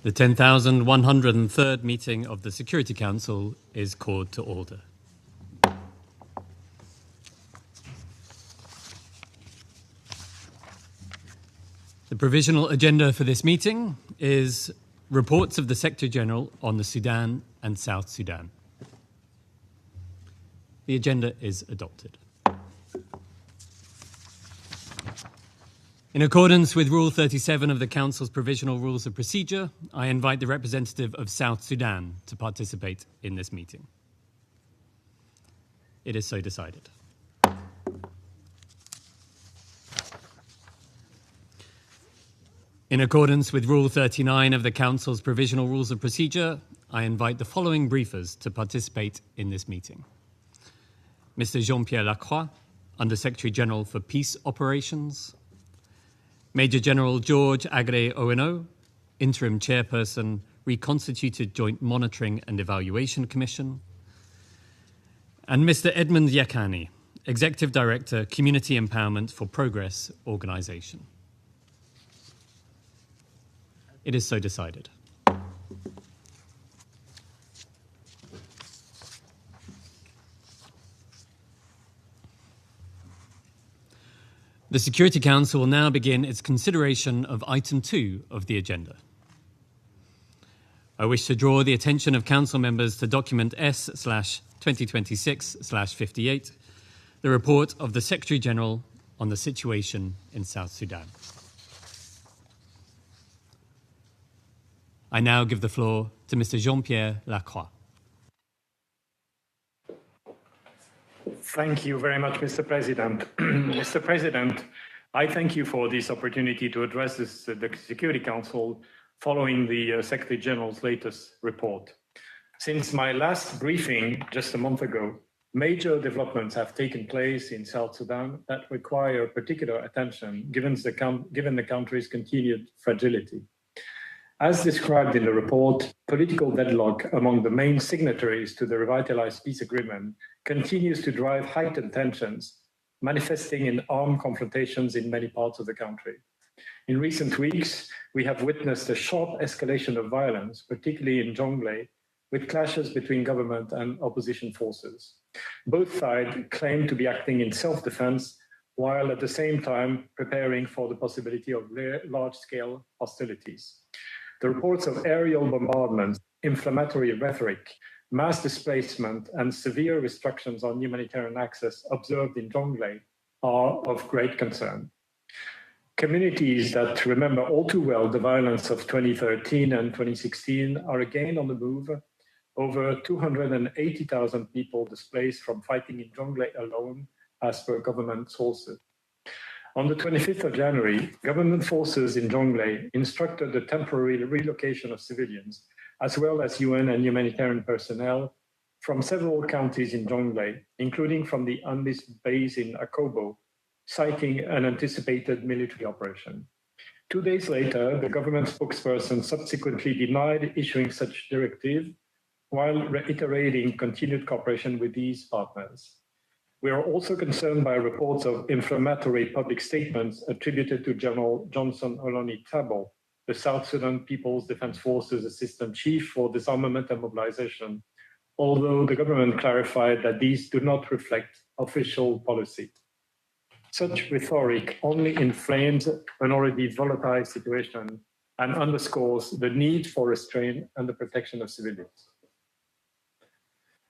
The 10,103rd meeting of the Security Council is called to order. The provisional agenda for this meeting is reports of the Secretary General on the Sudan and South Sudan. The agenda is adopted. In accordance with Rule 37 of the Council's Provisional Rules of Procedure, I invite the representative of South Sudan to participate in this meeting. It is so decided. In accordance with Rule 39 of the Council's Provisional Rules of Procedure, I invite the following briefers to participate in this meeting. Mr. Jean-Pierre Lacroix, Under-Secretary General for Peace Operations. Major General George Aggrey Owinow, Interim Chairperson, Reconstituted Joint Monitoring and Evaluation Commission. And Mr. Edmund Yakani, Executive Director, Community Empowerment for Progress Organization. It is so decided. The Security Council will now begin its consideration of Item 2 of the agenda. I wish to draw the attention of Council members to document S/2026/58, the report of the Secretary General on the situation in South Sudan. I now give the floor to Mr. Jean-Pierre Lacroix. Thank you very much, Mr. President. Mr. President, I thank you for this opportunity to address the Security Council following the Secretary General's latest report. Since my last briefing just a month ago, major developments have taken place in South Sudan that require particular attention given the country's continued fragility. As described in the report, political deadlock among the main signatories to the revitalized peace agreement continues to drive heightened tensions, manifesting in armed confrontations in many parts of the country. In recent weeks, we have witnessed a sharp escalation of violence, particularly in Jonglei, with clashes between government and opposition forces. Both sides claim to be acting in self-defense, while at the same time preparing for the possibility of large-scale hostilities. The reports of aerial bombardments, inflammatory rhetoric, mass displacement, and severe restrictions on humanitarian access observed in Jonglei are of great concern. Communities that remember all too well the violence of 2013 and 2016 are again on the move. Over 280,000 people displaced from fighting in Jonglei alone, as per government sources. On the 25th of January, government forces in Jonglei instructed the temporary relocation of civilians, as well as UN and humanitarian personnel from several counties in Jonglei, including from the UNMISS base in Akobo, citing an anticipated military operation. 2 days later, the government spokesperson subsequently denied issuing such directive, while reiterating continued cooperation with these partners. We are also concerned by reports of inflammatory public statements attributed to General Johnson Oloni Tabo, the South Sudan People's Defense Forces Assistant Chief for Disarmament and Mobilization, although the government clarified that these do not reflect official policy. Such rhetoric only inflames an already volatile situation and underscores the need for restraint and the protection of civilians.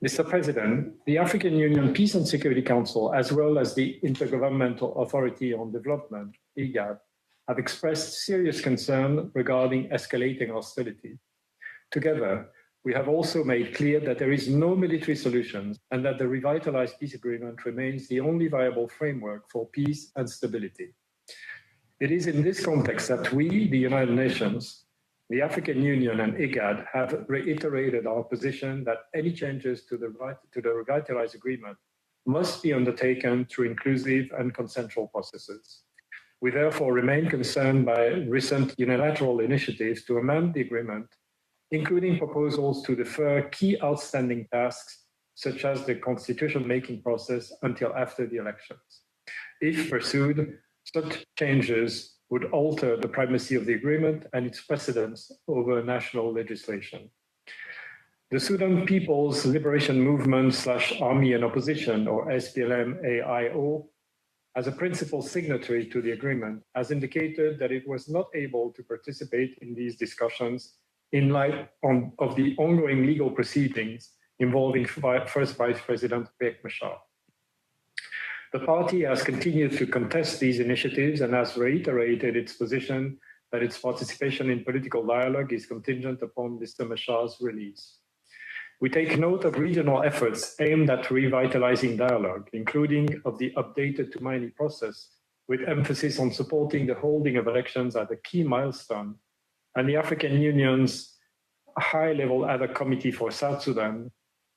Mr. President, the African Union Peace and Security Council, as well as the Intergovernmental Authority on Development, IGAD, have expressed serious concern regarding escalating hostility. Together, we have also made clear that there is no military solution and that the revitalized peace agreement remains the only viable framework for peace and stability. It is in this context that we, the United Nations, the African Union and IGAD have reiterated our position that any changes to the revitalized agreement must be undertaken through inclusive and consensual processes. We therefore remain concerned by recent unilateral initiatives to amend the agreement, including proposals to defer key outstanding tasks, such as the constitution-making process until after the elections. If pursued, such changes would alter the primacy of the agreement and its precedence over national legislation. The Sudan People's Liberation Movement / Army and Opposition, or SPLM-AIO, as a principal signatory to the agreement, has indicated that it was not able to participate in these discussions in light of the ongoing legal proceedings involving First Vice President Riek Machar. The party has continued to contest these initiatives and has reiterated its position that its participation in political dialogue is contingent upon Mr. Machar's release. We take note of regional efforts aimed at revitalizing dialogue, including of the updated Tumaini process, with emphasis on supporting the holding of elections at a key milestone, and the African Union's high-level ad hoc committee for South Sudan,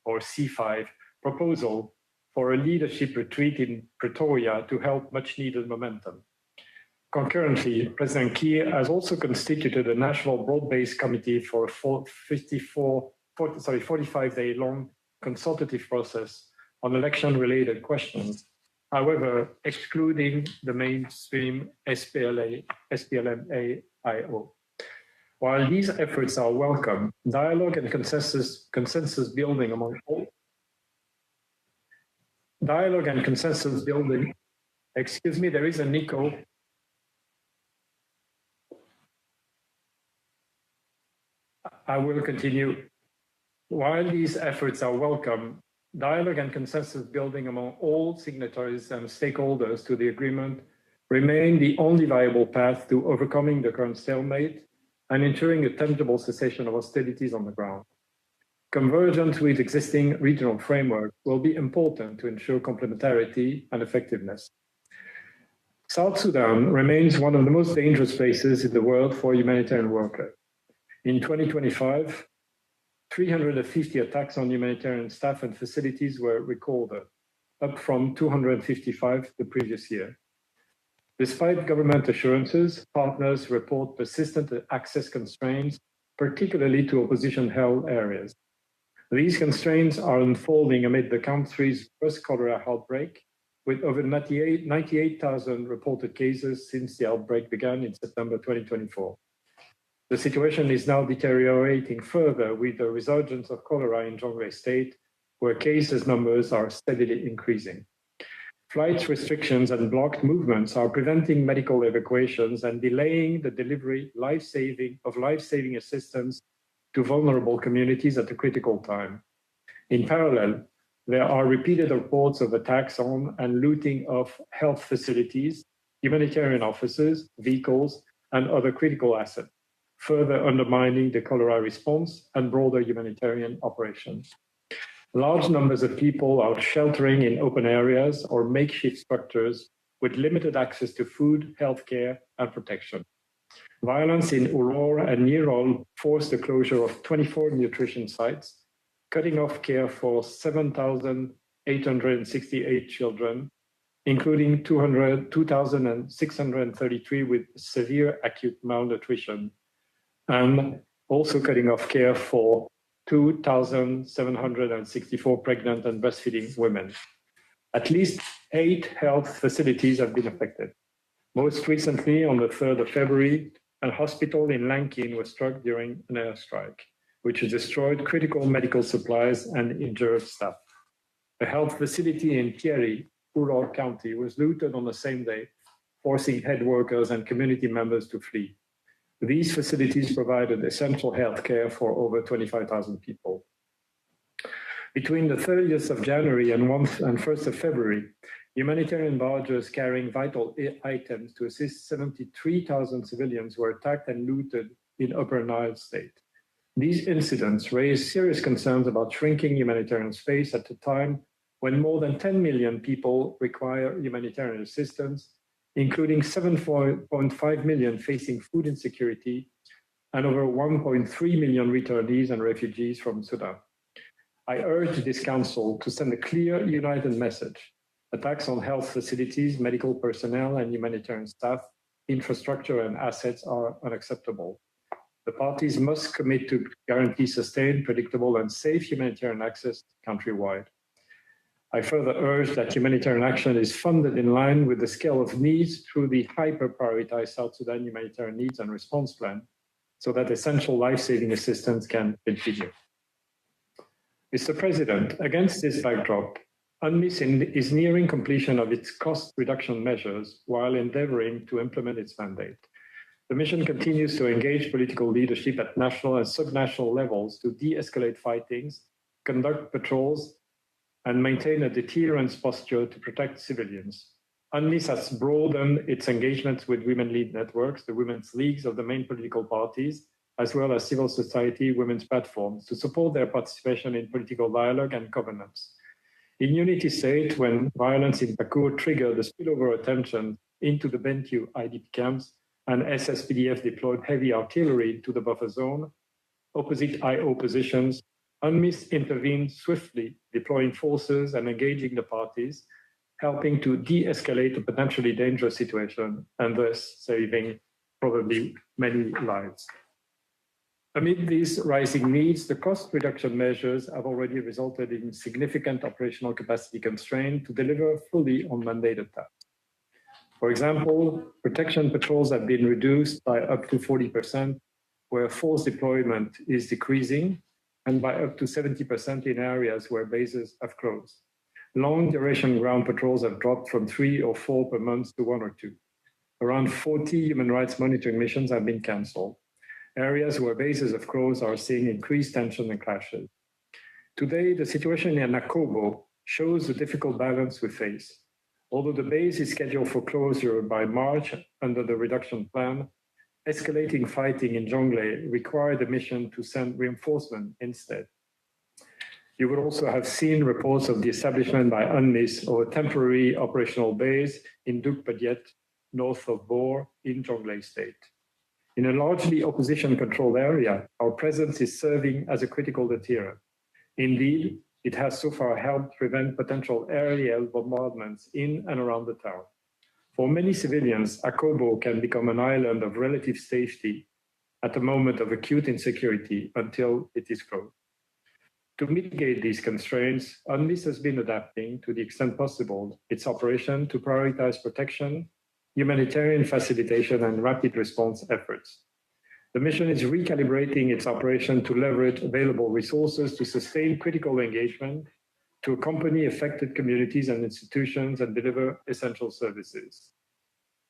or C5, proposal for a leadership retreat in Pretoria to help much-needed momentum. Concurrently, President Kiir has also constituted a national broad-based committee for a 45-day-long consultative process on election-related questions, however, excluding the mainstream SPLM-AIO. While these efforts are welcome, dialogue and consensus building among all dialogue and consensus building, excuse me, there is an echo. I will continue. While these efforts are welcome, dialogue and consensus building among all signatories and stakeholders to the agreement remain the only viable path to overcoming the current stalemate and ensuring a tangible cessation of hostilities on the ground. Convergence with existing regional framework will be important to ensure complementarity and effectiveness. South Sudan remains one of the most dangerous places in the world for humanitarian workers. In 2025, 350 attacks on humanitarian staff and facilities were recorded, up from 255 the previous year. Despite government assurances, partners report persistent access constraints, particularly to opposition-held areas. These constraints are unfolding amid the country's first cholera outbreak, with over 98,000 reported cases since the outbreak began in September 2024. The situation is now deteriorating further with the resurgence of cholera in Jonglei State, where cases numbers are steadily increasing. Flight restrictions and blocked movements are preventing medical evacuations and delaying the delivery of life-saving assistance to vulnerable communities at a critical time. In parallel, there are repeated reports of attacks on and looting of health facilities, humanitarian offices, vehicles, and other critical assets, further undermining the cholera response and broader humanitarian operations. Large numbers of people are sheltering in open areas or makeshift structures with limited access to food, healthcare, and protection. Violence in Uror and Nirol forced the closure of 24 nutrition sites, cutting off care for 7,868 children, including 2,633 with severe acute malnutrition, and also cutting off care for 2,764 pregnant and breastfeeding women. At least 8 health facilities have been affected. Most recently, on the 3rd of February, a hospital in Lankin was struck during an airstrike, which destroyed critical medical supplies and injured staff. A health facility in Thierry, Uror County, was looted on the same day, forcing head workers and community members to flee. These facilities provided essential health care for over 25,000 people. Between the 30th of January and 1st of February, humanitarian barges carrying vital items to assist 73,000 civilians were attacked and looted in Upper Nile State. These incidents raised serious concerns about shrinking humanitarian space at a time when more than 10 million people require humanitarian assistance, including 7.5 million facing food insecurity and over 1.3 million returnees and refugees from Sudan. I urge this Council to send a clear, united message. Attacks on health facilities, medical personnel, and humanitarian staff, infrastructure, and assets are unacceptable. The parties must commit to guarantee sustained, predictable, and safe humanitarian access countrywide. I further urge that humanitarian action is funded in line with the scale of needs through the hyper-prioritized South Sudan humanitarian needs and response plan, so that essential life-saving assistance can continue. Mr. President, against this backdrop, UNMISS is nearing completion of its cost reduction measures while endeavoring to implement its mandate. The mission continues to engage political leadership at national and subnational levels to de-escalate fightings, conduct patrols, and maintain a deterrence posture to protect civilians. UNMISS has broadened its engagements with women-led networks, the women's leagues of the main political parties, as well as civil society women's platforms to support their participation in political dialogue and governance. In Unity State, when violence in Pakur triggered the spillover attention into the Bentiu IDP camps and SSPDF deployed heavy artillery to the buffer zone, opposite IO positions, UNMISS intervened swiftly, deploying forces and engaging the parties, helping to de-escalate a potentially dangerous situation and thus saving probably many lives. Amid these rising needs, the cost reduction measures have already resulted in significant operational capacity constraint to deliver fully on mandated tasks. For example, protection patrols have been reduced by up to 40%, where force deployment is decreasing, and by up to 70% in areas where bases have closed. Long-duration ground patrols have dropped from 3 or 4 per month to 1 or 2. Around 40 human rights monitoring missions have been cancelled. Areas where bases have closed are seeing increased tension and clashes. Today, the situation in Akobo shows the difficult balance we face. Although the base is scheduled for closure by March under the reduction plan, escalating fighting in Jonglei required the mission to send reinforcement instead. You would also have seen reports of the establishment by UNMISS of a temporary operational base in Dukpadiet, north of Bor, in Jonglei State. In a largely opposition-controlled area, our presence is serving as a critical deterrent. Indeed, it has so far helped prevent potential aerial bombardments in and around the town. For many civilians, Akobo can become an island of relative safety at a moment of acute insecurity until it is closed. To mitigate these constraints, UNMISS has been adapting, to the extent possible, its operation to prioritize protection, humanitarian facilitation, and rapid response efforts. The mission is recalibrating its operation to leverage available resources to sustain critical engagement, to accompany affected communities and institutions and deliver essential services.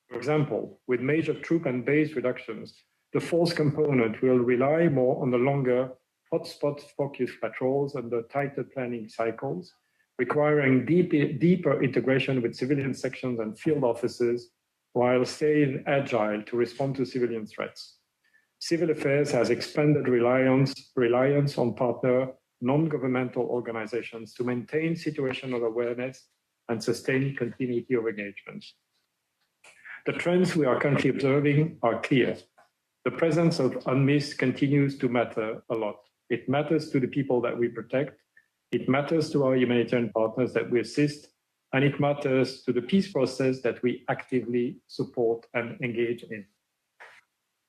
For example, with major troop and base reductions, the force component will rely more on the longer hotspot-focused patrols and the tighter planning cycles, requiring deeper integration with civilian sections and field offices, while staying agile to respond to civilian threats. Civil affairs has expanded reliance on partner non-governmental organizations to maintain situational awareness and sustain continuity of engagement. The trends we are currently observing are clear. The presence of UNMISS continues to matter a lot. It matters to the people that we protect, it matters to our humanitarian partners that we assist, and it matters to the peace process that we actively support and engage in.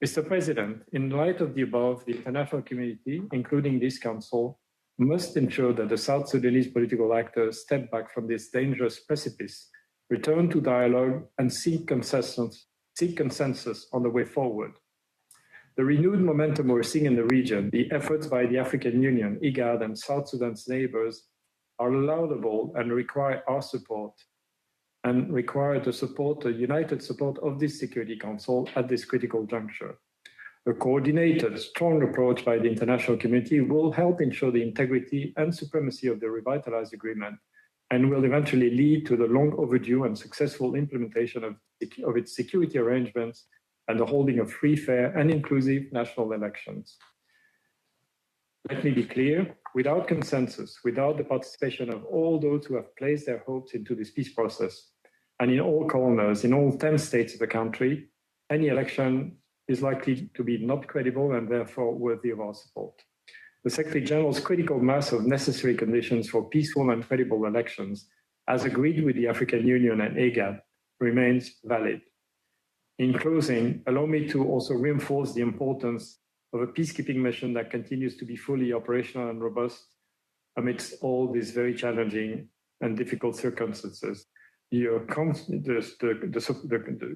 Mr. President, in light of the above, the international community, including this Council, must ensure that the South Sudanese political actors step back from this dangerous precipice, return to dialogue, and seek consensus on the way forward. The renewed momentum we're seeing in the region, the efforts by the African Union, IGAD, and South Sudan's neighbors are laudable and require our support and require the united support of this Security Council at this critical juncture. A coordinated, strong approach by the international community will help ensure the integrity and supremacy of the revitalized agreement and will eventually lead to the long overdue and successful implementation of its security arrangements and the holding of free, fair, and inclusive national elections. Let me be clear, without consensus, without the participation of all those who have placed their hopes into this peace process, and in all corners, in all 10 states of the country, any election is likely to be not credible and therefore worthy of our support. The Secretary General's critical mass of necessary conditions for peaceful and credible elections, as agreed with the African Union and IGAD, remains valid. In closing, allow me to also reinforce the importance of a peacekeeping mission that continues to be fully operational and robust amidst all these very challenging and difficult circumstances. The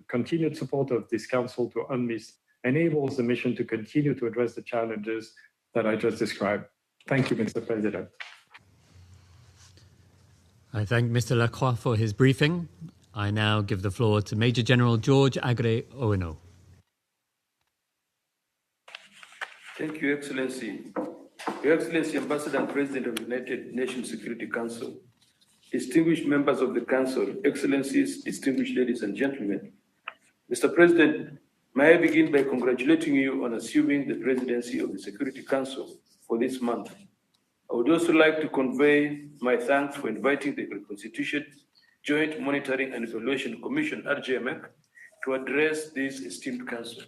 continued support of this Council to UNMISS enables the mission to continue to address the challenges that I just described. Thank you, Mr. President. I thank Mr. Lacroix for his briefing. I now give the floor to Major General George Aggrey Owinow. Thank you, Excellency. Your Excellency, Ambassador and President of the United Nations Security Council, distinguished members of the Council, Excellencies, distinguished ladies and gentlemen. Mr. President, may I begin by congratulating you on assuming the presidency of the Security Council for this month. I would also like to convey my thanks for inviting the Reconstituted Joint Monitoring and Evaluation Commission, RJMEC, to address this esteemed council.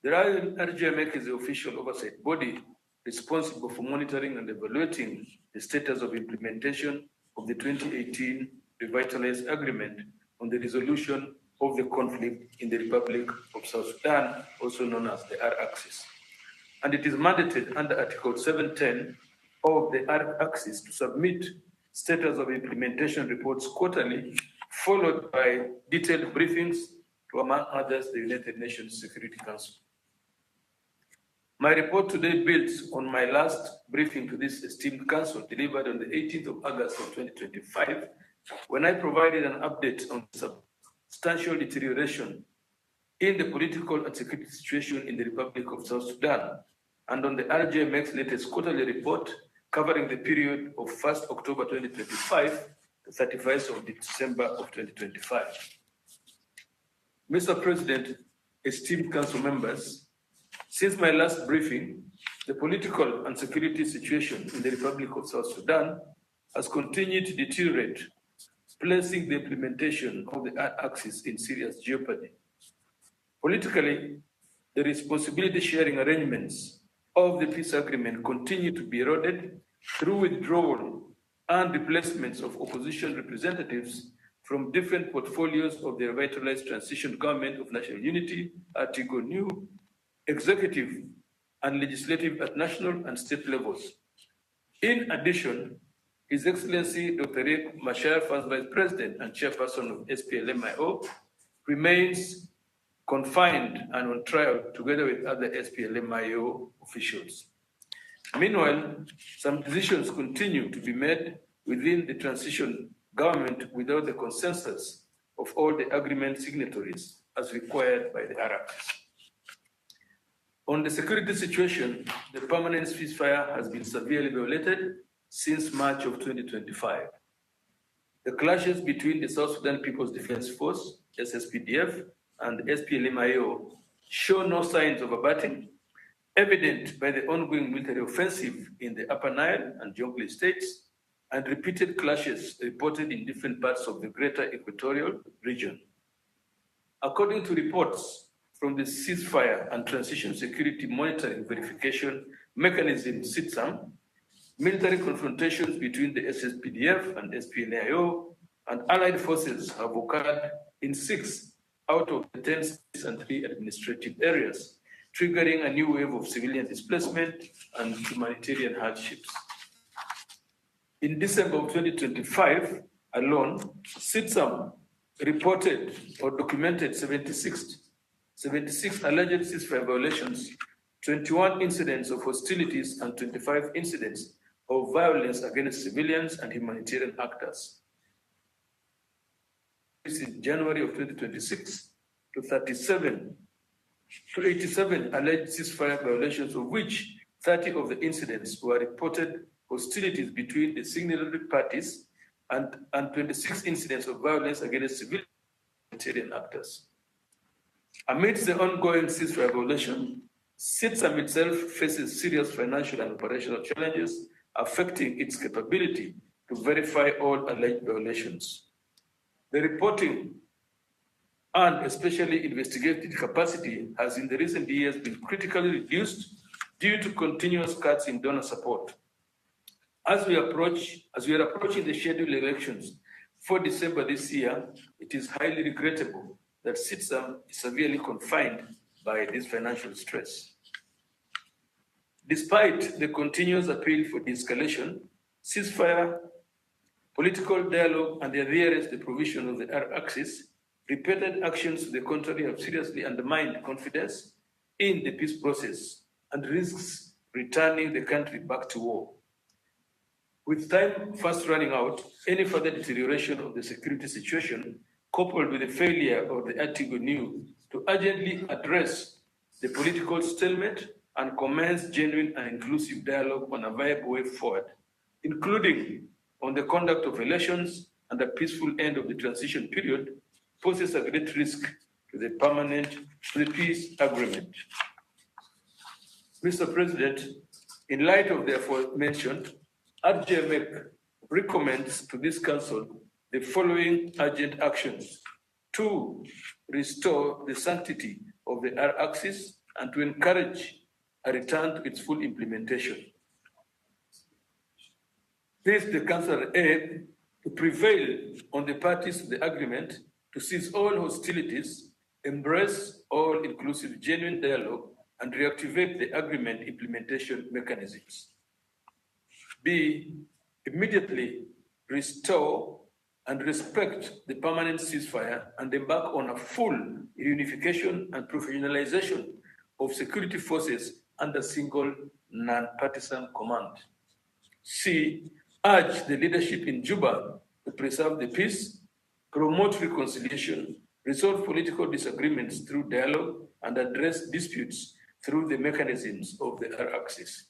The RJMEC is the official oversight body responsible for monitoring and evaluating the status of implementation of the 2018 Revitalized Agreement on the resolution of the conflict in the Republic of South Sudan, also known as the R-Axis. And it is mandated under Article 710 of the R-Axis to submit status of implementation reports quarterly, followed by detailed briefings to, among others, the United Nations Security Council. My report today builds on my last briefing to this esteemed council delivered on the 18th of August of 2025, when I provided an update on substantial deterioration in the political and security situation in the Republic of South Sudan, and on the RJMEC's latest quarterly report covering the period of 1st October 2025 to 31st of December of 2025. Mr. President, esteemed council members, since my last briefing, the political and security situation in the Republic of South Sudan has continued to deteriorate, placing the implementation of the R-Axis in serious jeopardy. Politically, the responsibility sharing arrangements of the peace agreement continue to be eroded through withdrawal and replacements of opposition representatives from different portfolios of the revitalized transition government of national unity, Article New, executive and legislative at national and state levels. In addition, His Excellency Dr. Riek Machar, first Vice President and Chairperson of SPLMIO, remains confined and on trial together with other SPLMIO officials. Meanwhile, some decisions continue to be made within the transition government without the consensus of all the agreement signatories as required by the R-Axis. On the security situation, the permanent ceasefire has been severely violated since March of 2025. The clashes between the South Sudan People's Defense Force, SSPDF, and the SPLMIO show no signs of abating, evident by the ongoing military offensive in the Upper Nile and Jonglei states, and repeated clashes reported in different parts of the greater equatorial region. According to reports from the Ceasefire and Transition Security Monitoring Verification Mechanism, CITSAM, military confrontations between the SSPDF and SPLMIO and allied forces have occurred in 6 out of the 10 states and 3 administrative areas, triggering a new wave of civilian displacement and humanitarian hardships. In December of 2025 alone, CITSAM reported or documented 76 alleged ceasefire violations, 21 incidents of hostilities, and 25 incidents of violence against civilians and humanitarian actors. In January of 2026 to 87 alleged ceasefire violations, of which 30 of the incidents were reported hostilities between the signatory parties and 26 incidents of violence against civilian and humanitarian actors. Amidst the ongoing ceasefire violation, CITSAM itself faces serious financial and operational challenges affecting its capability to verify all alleged violations. The reporting and especially investigative capacity has in the recent years been critically reduced due to continuous cuts in donor support. As we are approaching the scheduled elections for December this year, it is highly regrettable that CITSAM is severely confined by this financial stress. Despite the continuous appeal for de-escalation, ceasefire political dialogue and the adherence to the provision of the R-axis, repeated actions to the contrary have seriously undermined confidence in the peace process and risks returning the country back to war. With time fast running out, any further deterioration of the security situation, coupled with the failure of the Article New to urgently address the political stalemate and commence genuine and inclusive dialogue on a viable way forward, including on the conduct of elections and the peaceful end of the transition period, poses a great risk to the peace agreement. Mr. President, in light of the aforementioned, RJMEC recommends to this Council the following urgent actions: to restore the sanctity of the R-axis and to encourage a return to its full implementation. This, the Council A, to prevail on the parties to the agreement to cease all hostilities, embrace all-inclusive genuine dialogue, and reactivate the agreement implementation mechanisms. B, immediately restore and respect the permanent ceasefire and embark on a full reunification and professionalization of security forces under single non-partisan command. C, urge the leadership in Juba to preserve the peace, promote reconciliation, resolve political disagreements through dialogue, and address disputes through the mechanisms of the R-axis.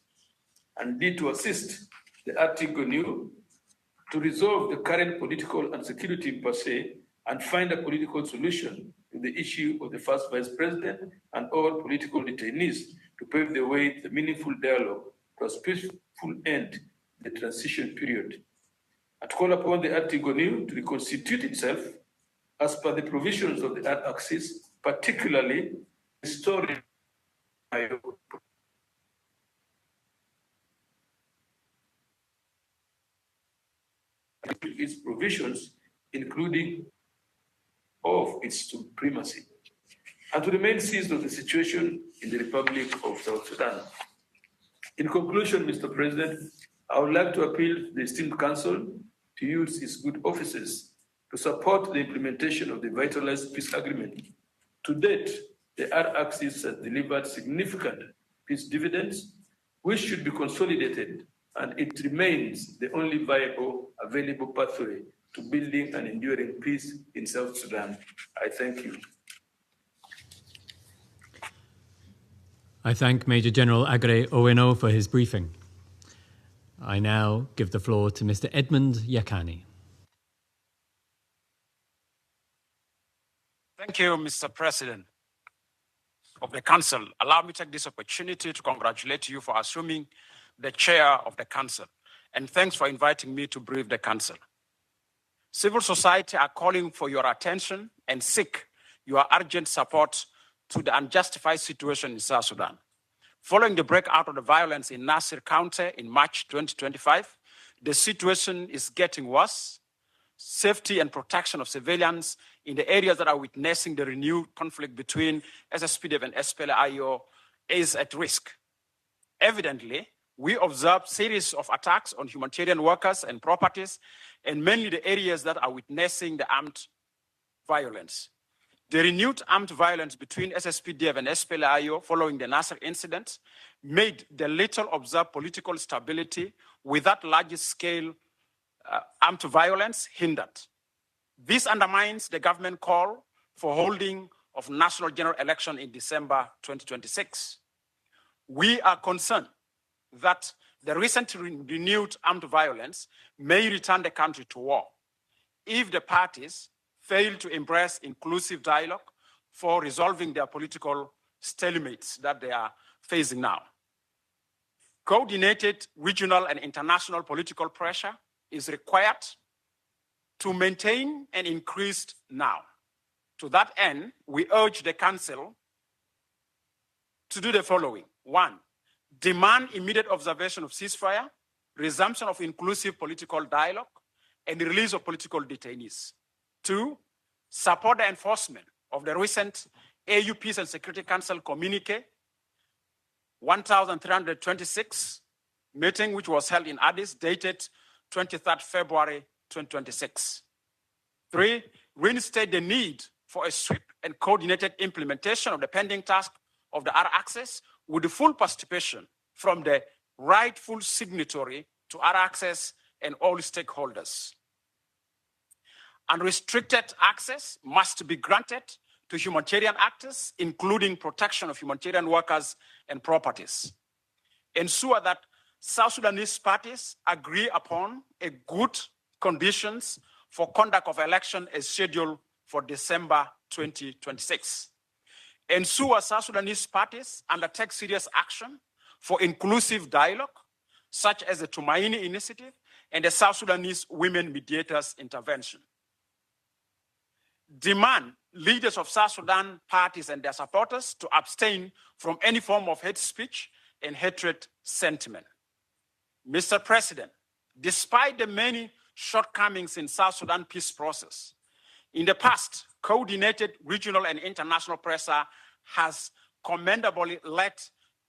And D, to assist the Article New to resolve the current political and security impasse and find a political solution to the issue of the first Vice President and all political detainees to pave the way to the meaningful dialogue to a peaceful end to the transition period. And call upon the Article New to reconstitute itself as per the provisions of the R-axis, particularly restoring its provisions, including of its supremacy, and to remain seized of the situation in the Republic of South Sudan. In conclusion, Mr. President, I would like to appeal to the esteemed Council to use its good offices to support the implementation of the vitalized peace agreement. To date, the R-axis has delivered significant peace dividends, which should be consolidated, and it remains the only viable available pathway to building and enduring peace in South Sudan. I thank you. I thank Major General Aggrey Owinow for his briefing. I now give the floor to Mr. Edmund Yakani. Thank you, Mr. President of the Council. Allow me to take this opportunity to congratulate you for assuming the chair of the Council, and thanks for inviting me to brief the Council. Civil society are calling for your attention and seek your urgent support to the unjustified situation in South Sudan. Following the breakout of the violence in Nasir County in March 2025, the situation is getting worse. Safety and protection of civilians in the areas that are witnessing the renewed conflict between SSPDF and SPLA-IO is at risk. Evidently, we observe series of attacks on humanitarian workers and properties, and mainly the areas that are witnessing the armed violence. The renewed armed violence between SSPDF and SPLA-IO following the Nasser incident made the little observed political stability without large-scale armed violence hindered. This undermines the government call for holding of national general election in December 2026. We are concerned that the recent renewed armed violence may return the country to war if the parties fail to embrace inclusive dialogue for resolving their political stalemates that they are facing now. Coordinated regional and international political pressure is required to maintain and increase now. To that end, we urge the Council to do the following. 1, demand immediate observation of ceasefire, resumption of inclusive political dialogue, and the release of political detainees. 2, support the enforcement of the recent AU Peace and Security Council communique 1326 meeting, which was held in Addis, dated 23rd February 2026. 3, reinstate the need for a swift and coordinated implementation of the pending task of the R-Access with the full participation from the rightful signatory to R-Access and all stakeholders. Unrestricted access must be granted to humanitarian actors, including protection of humanitarian workers and properties. Ensure that South Sudanese parties agree upon a good conditions for conduct of election as scheduled for December 2026. Ensure South Sudanese parties undertake serious action for inclusive dialogue, such as the Tumaini Initiative and the South Sudanese Women Mediators Intervention. Demand leaders of South Sudan parties and their supporters to abstain from any form of hate speech and hatred sentiment. Mr. President, despite the many shortcomings in South Sudan peace process, in the past, coordinated regional and international pressure has commendably led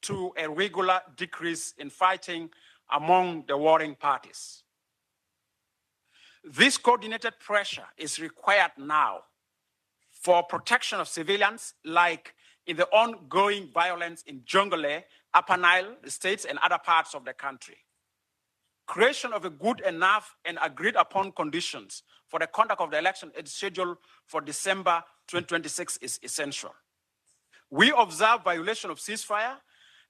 to a regular decrease in fighting among the warring parties. This coordinated pressure is required now for protection of civilians, like in the ongoing violence in Jonglei, Upper Nile states, and other parts of the country. Creation of a good enough and agreed upon conditions for the conduct of the election is scheduled for December 2026 is essential. We observe violation of ceasefire,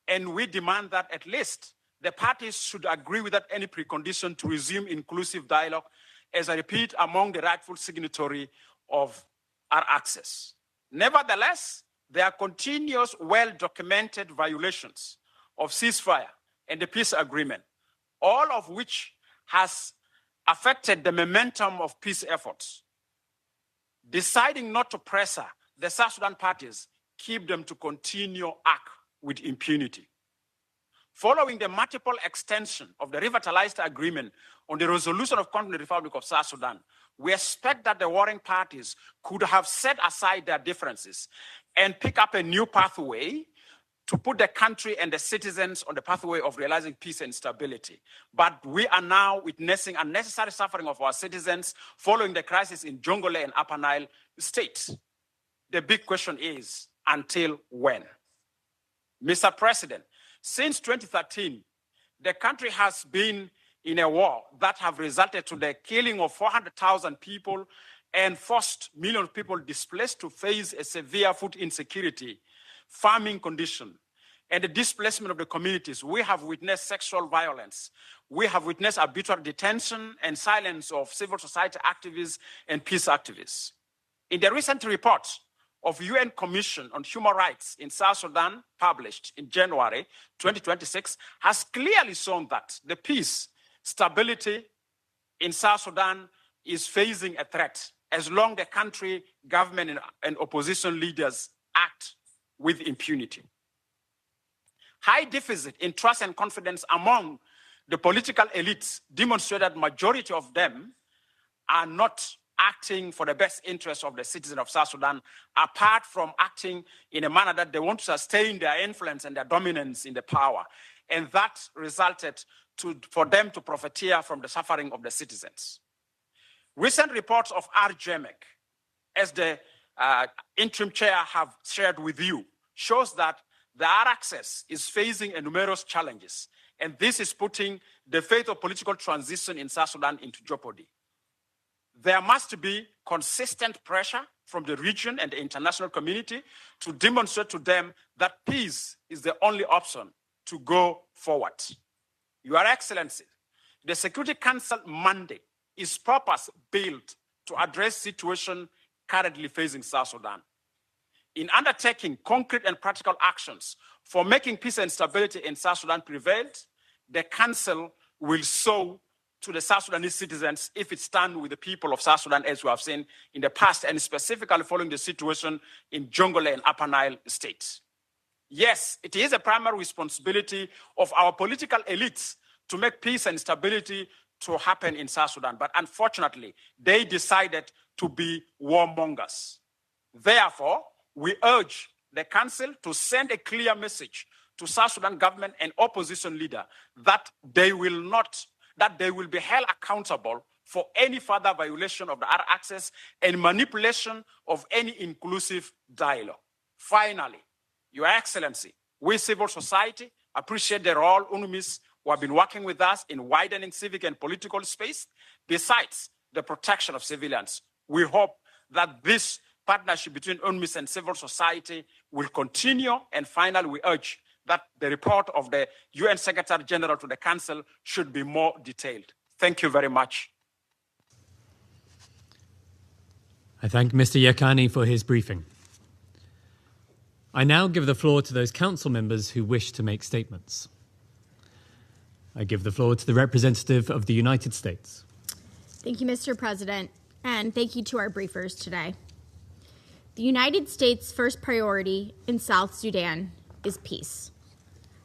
and we demand that at least the parties should agree without any precondition to resume inclusive dialogue, as I repeat, among the rightful signatory of our access. Nevertheless, there are continuous, well-documented violations of ceasefire and the peace agreement, all of which has affected the momentum of peace efforts. Deciding not to pressure the South Sudan parties keep them to continue act with impunity. Following the multiple extension of the revitalized agreement on the resolution of conflict in the Republic of South Sudan, we expect that the warring parties could have set aside their differences and pick up a new pathway to put the country and the citizens on the pathway of realizing peace and stability. But we are now witnessing unnecessary suffering of our citizens following the crisis in Jonglei and Upper Nile states. The big question is, until when? Mr. President, since 2013, the country has been in a war that have resulted to the killing of 400,000 people and forced millions of people displaced to face a severe food insecurity, farming condition, and the displacement of the communities. We have witnessed sexual violence. We have witnessed arbitrary detention and silence of civil society activists and peace activists. In the recent report of UN Commission on Human Rights in South Sudan, published in January 2026, has clearly shown that the peace, stability in South Sudan is facing a threat as long as the country, government, and opposition leaders act with impunity. High deficit in trust and confidence among the political elites demonstrate that majority of them are not acting for the best interest of the citizens of South Sudan, apart from acting in a manner that they want to sustain their influence and their dominance in the power. And that resulted for them to profiteer from the suffering of the citizens. Recent reports of RJMEC, as the interim chair have shared with you, shows that the R-Access is facing numerous challenges, and this is putting the fate of political transition in South Sudan into jeopardy. There must be consistent pressure from the region and the international community to demonstrate to them that peace is the only option to go forward. Your Excellency, the Security Council mandate is purpose-built to address situation currently facing South Sudan. In undertaking concrete and practical actions for making peace and stability in South Sudan prevailed, the Council will show to the South Sudanese citizens if it stands with the people of South Sudan, as we have seen in the past, and specifically following the situation in Jonglei and Upper Nile states. Yes, it is a primary responsibility of our political elites to make peace and stability to happen in South Sudan, but unfortunately, they decided to be warmongers. Therefore, we urge the Council to send a clear message to South Sudan government and opposition leader that they will be held accountable for any further violation of the access and manipulation of any inclusive dialogue. Finally, Your Excellency, we civil society appreciate the role UNMISS who have been working with us in widening civic and political space. Besides the protection of civilians, we hope that this partnership between UNMISS and civil society will continue. And finally, we urge that the report of the UN Secretary General to the Council should be more detailed. Thank you very much. I thank Mr. Yekani for his briefing. I now give the floor to those council members who wish to make statements. I give the floor to the representative of the United States. Thank you, Mr. President, and thank you to our briefers today. The United States' first priority in South Sudan is peace.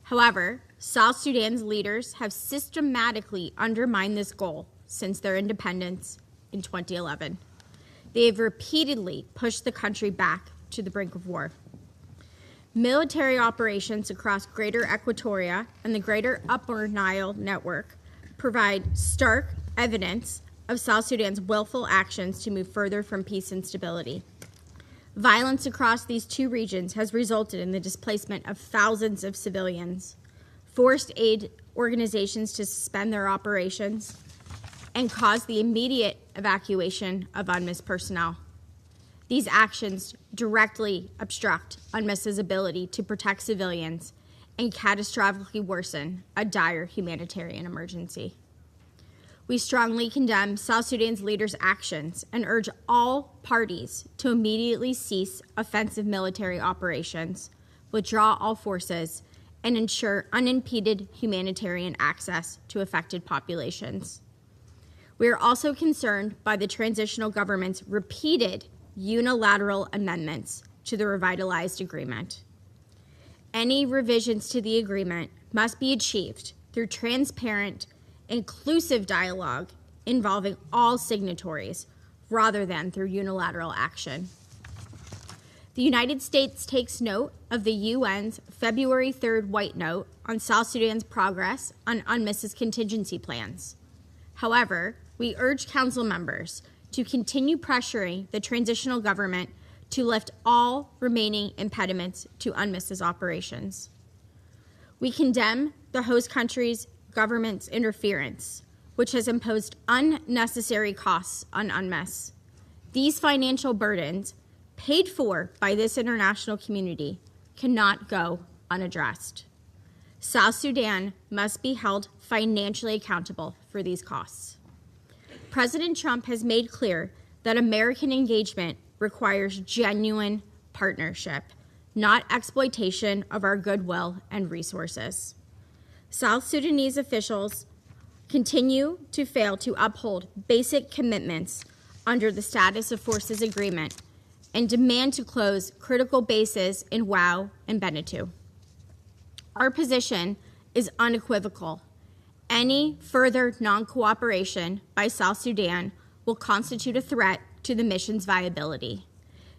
However, South Sudan's leaders have systematically undermined this goal since their independence in 2011. They have repeatedly pushed the country back to the brink of war. Military operations across Greater Equatoria and the Greater Upper Nile Network provide stark evidence of South Sudan's willful actions to move further from peace and stability. Violence across these two regions has resulted in the displacement of thousands of civilians, forced aid organizations to suspend their operations, and caused the immediate evacuation of UNMISS personnel. These actions directly obstruct UNMISS's ability to protect civilians and catastrophically worsen a dire humanitarian emergency. We strongly condemn South Sudan's leaders' actions and urge all parties to immediately cease offensive military operations, withdraw all forces, and ensure unimpeded humanitarian access to affected populations. We are also concerned by the transitional government's repeated unilateral amendments to the revitalized agreement. Any revisions to the agreement must be achieved through transparent, inclusive dialogue involving all signatories rather than through unilateral action. The United States takes note of the UN's February 3rd White Note on South Sudan's progress on UNMISS's contingency plans. However, we urge Council members to continue pressuring the transitional government to lift all remaining impediments to UNMISS's operations. We condemn the host country's government's interference, which has imposed unnecessary costs on UNMISS. These financial burdens, paid for by this international community, cannot go unaddressed. South Sudan must be held financially accountable for these costs. President Trump has made clear that American engagement requires genuine partnership, not exploitation of our goodwill and resources. South Sudanese officials continue to fail to uphold basic commitments under the Status of Forces Agreement and demand to close critical bases in Wau and Bentiu. Our position is unequivocal. Any further non-cooperation by South Sudan will constitute a threat to the mission's viability.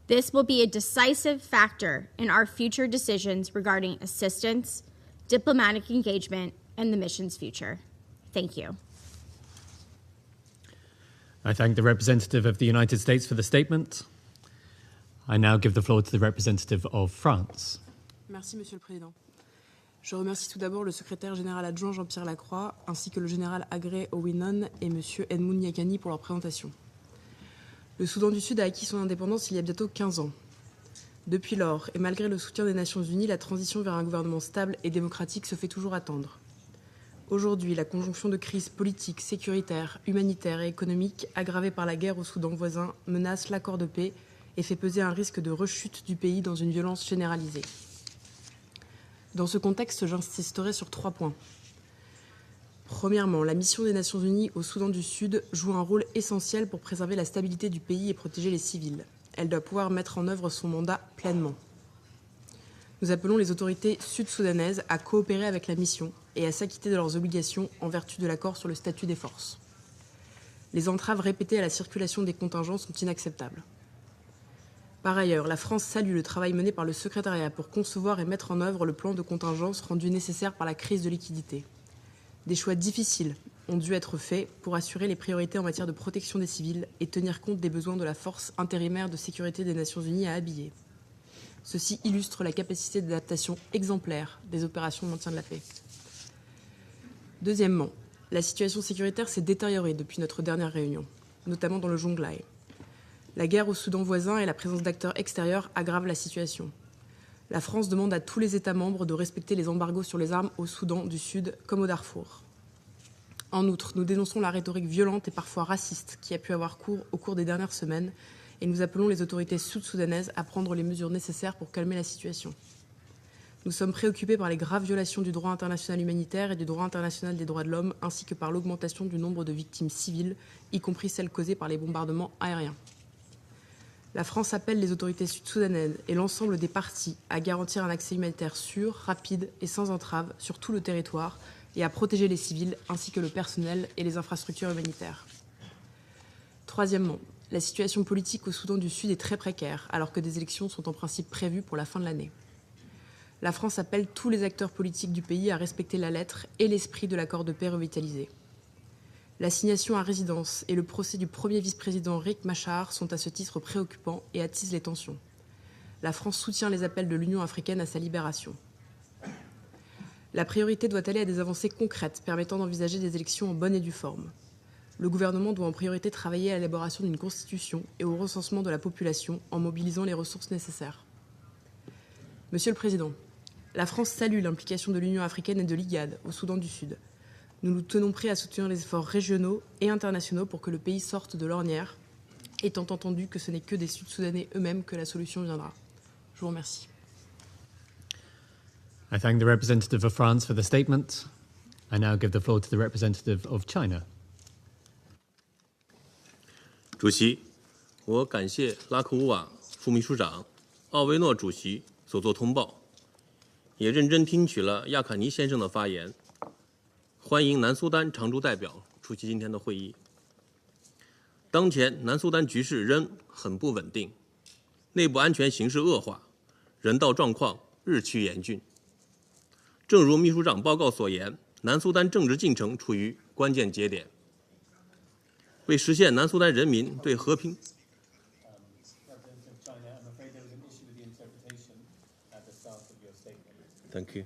This will be a decisive factor in our future decisions regarding assistance, diplomatic engagement, and the mission's future. Thank you. I thank the representative of the United States for the statement. I now give the floor to the representative of France. Merci, Monsieur le Président. Je remercie tout d'abord le secrétaire général adjoint Jean-Pierre Lacroix, ainsi que le général Aggrey Owinow et Monsieur Edmund Yekani pour leur présentation. Le Soudan du Sud a acquis son indépendance il y a bientôt 15 ans. Depuis lors, et malgré le soutien des Nations Unies, la transition vers un gouvernement stable et démocratique se fait toujours attendre. Aujourd'hui, la conjonction de crises politiques, sécuritaires, humanitaires et économiques aggravée par la guerre au Soudan voisin menace l'accord de paix et fait peser un risque de rechute du pays dans une violence généralisée. Dans ce contexte, j'insisterai sur 3 points. Premièrement, la mission des Nations Unies au Soudan du Sud joue un rôle essentiel pour préserver la stabilité du pays et protéger les civils. Elle doit pouvoir mettre en œuvre son mandat pleinement. Nous appelons les autorités sud-soudanaises à coopérer avec la mission et à s'acquitter de leurs obligations en vertu de l'accord sur le statut des forces. Les entraves répétées à la circulation des contingents sont inacceptables. Par ailleurs, la France salue le travail mené par le secrétariat pour concevoir et mettre en œuvre le plan de contingence rendu nécessaire par la crise de liquidité. Des choix difficiles ont dû être faits pour assurer les priorités en matière de protection des civils et tenir compte des besoins de la force intérimaire de sécurité des Nations Unies à Abyei. Ceci illustre la capacité d'adaptation exemplaire des opérations de maintien de la paix. Deuxièmement, la situation sécuritaire s'est détériorée depuis notre dernière réunion, notamment dans le Jonglei. La guerre au Soudan voisin et la présence d'acteurs extérieurs aggravent la situation. La France demande à tous les États membres de respecter les embargos sur les armes au Soudan du Sud comme au Darfour. En outre, nous dénonçons la rhétorique violente et parfois raciste qui a pu avoir cours au cours des dernières semaines et nous appelons les autorités sud-soudanaises à prendre les mesures nécessaires pour calmer la situation. Nous sommes préoccupés par les graves violations du droit international humanitaire et du droit international des droits de l'homme, ainsi que par l'augmentation du nombre de victimes civiles, y compris celles causées par les bombardements aériens. La France appelle les autorités sud-soudanaises et l'ensemble des parties à garantir un accès humanitaire sûr, rapide et sans entrave sur tout le territoire et à protéger les civils ainsi que le personnel et les infrastructures humanitaires. Troisièmement, la situation politique au Soudan du Sud est très précaire alors que des élections sont en principe prévues pour la fin de l'année. La France appelle tous les acteurs politiques du pays à respecter la lettre et l'esprit de l'accord de paix revitalisé. L'assignation à résidence et le procès du premier vice-président Riek Machar sont à ce titre préoccupants et attisent les tensions. La France soutient les appels de l'Union africaine à sa libération. La priorité doit aller à des avancées concrètes permettant d'envisager des élections en bonne et due forme. Le gouvernement doit en priorité travailler à l'élaboration d'une constitution et au recensement de la population en mobilisant les ressources nécessaires. Monsieur le Président, la France salue l'implication de l'Union africaine et de l'IGAD au Soudan du Sud. Nous nous tenons prêts à soutenir les efforts régionaux et internationaux pour que le pays sorte de l'ornière, étant entendu que ce n'est que des Sud-Soudanais eux-mêmes que la solution viendra. Je vous remercie. I thank the representative of France for the statement. I now give the floor to the representative of China. 主席，我感谢拉克乌瓦副秘书长、奥维诺主席所作通报，也认真听取了亚卡尼先生的发言。欢迎南苏丹常驻代表出席今天的会议。当前南苏丹局势仍很不稳定，内部安全形势恶化，人道状况日趋严峻。正如秘书长报告所言，南苏丹政治进程处于关键节点。为实现南苏丹人民对和平 Thank you.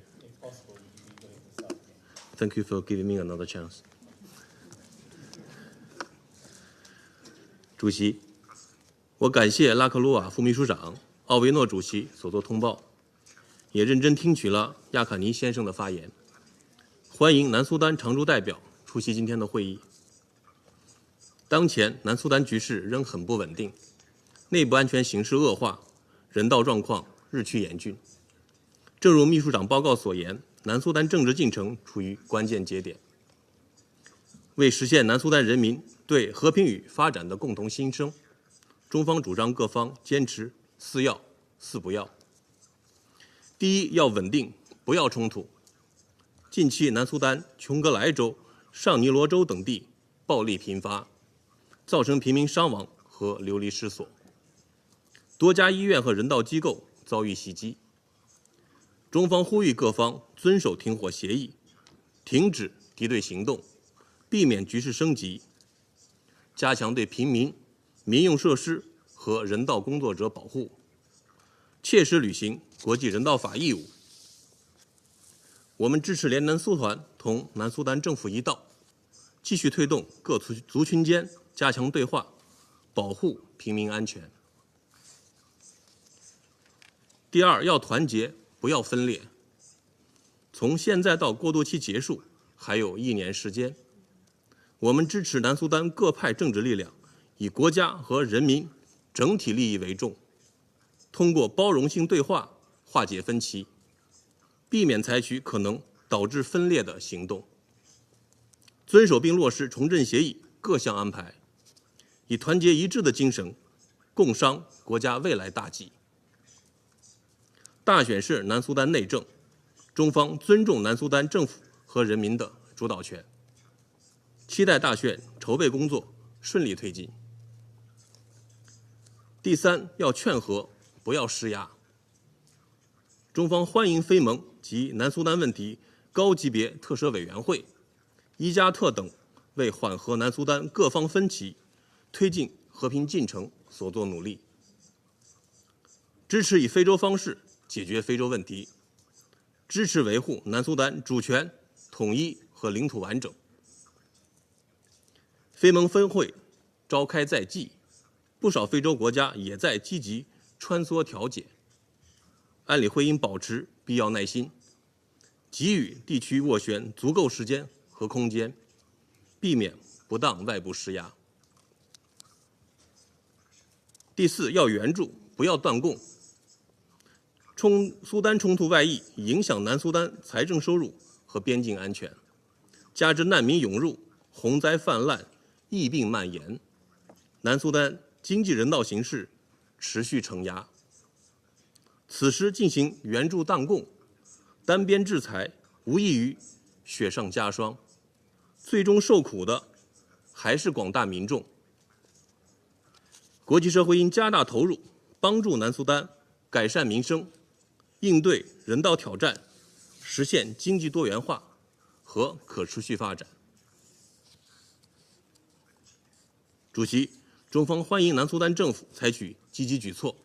Thank you for giving me another chance. 主席，我感谢拉克鲁瓦副秘书长、奥维诺主席所作通报，也认真听取了亚卡尼先生的发言。欢迎南苏丹常驻代表出席今天的会议。当前南苏丹局势仍很不稳定，内部安全形势恶化，人道状况日趋严峻。正如秘书长报告所言，南苏丹政治进程处于关键节点。为实现南苏丹人民对和平与发展的共同心声，中方主张各方坚持4要4不要。第一，要稳定，不要冲突。近期南苏丹琼格莱州、上尼罗州等地暴力频发，造成平民伤亡和流离失所，多家医院和人道机构遭遇袭击。中方呼吁各方遵守停火协议，停止敌对行动，避免局势升级，加强对平民、民用设施和人道工作者保护，切实履行国际人道法义务。我们支持联南苏团同南苏丹政府一道，继续推动各族群间加强对话，保护平民安全。第二，要团结，不要分裂。从现在到过渡期结束还有1年时间，我们支持南苏丹各派政治力量以国家和人民整体利益为重，通过包容性对话化解分歧，避免采取可能导致分裂的行动，遵守并落实重振协议各项安排，以团结一致的精神共商国家未来大计。大选是南苏丹内政，中方尊重南苏丹政府和人民的主导权，期待大选筹备工作顺利推进。第三，要劝和，不要施压。中方欢迎非盟及南苏丹问题高级别特设委员会、伊加特等为缓和南苏丹各方分歧、推进和平进程所做努力，支持以非洲方式解决非洲问题，支持维护南苏丹主权、统一和领土完整。非盟峰会召开在即，不少非洲国家也在积极穿梭调解。安理会应保持必要耐心，给予地区斡旋足够时间和空间，避免不当外部施压。第四，要援助，不要断供。苏丹冲突外溢，影响南苏丹财政收入和边境安全，加之难民涌入、洪灾泛滥、疫病蔓延，南苏丹经济人道形势持续承压。此时进行援助断供、单边制裁，无异于雪上加霜，最终受苦的还是广大民众。国际社会应加大投入，帮助南苏丹改善民生，应对人道挑战，实现经济多元化和可持续发展。主席，中方欢迎南苏丹政府采取积极举措，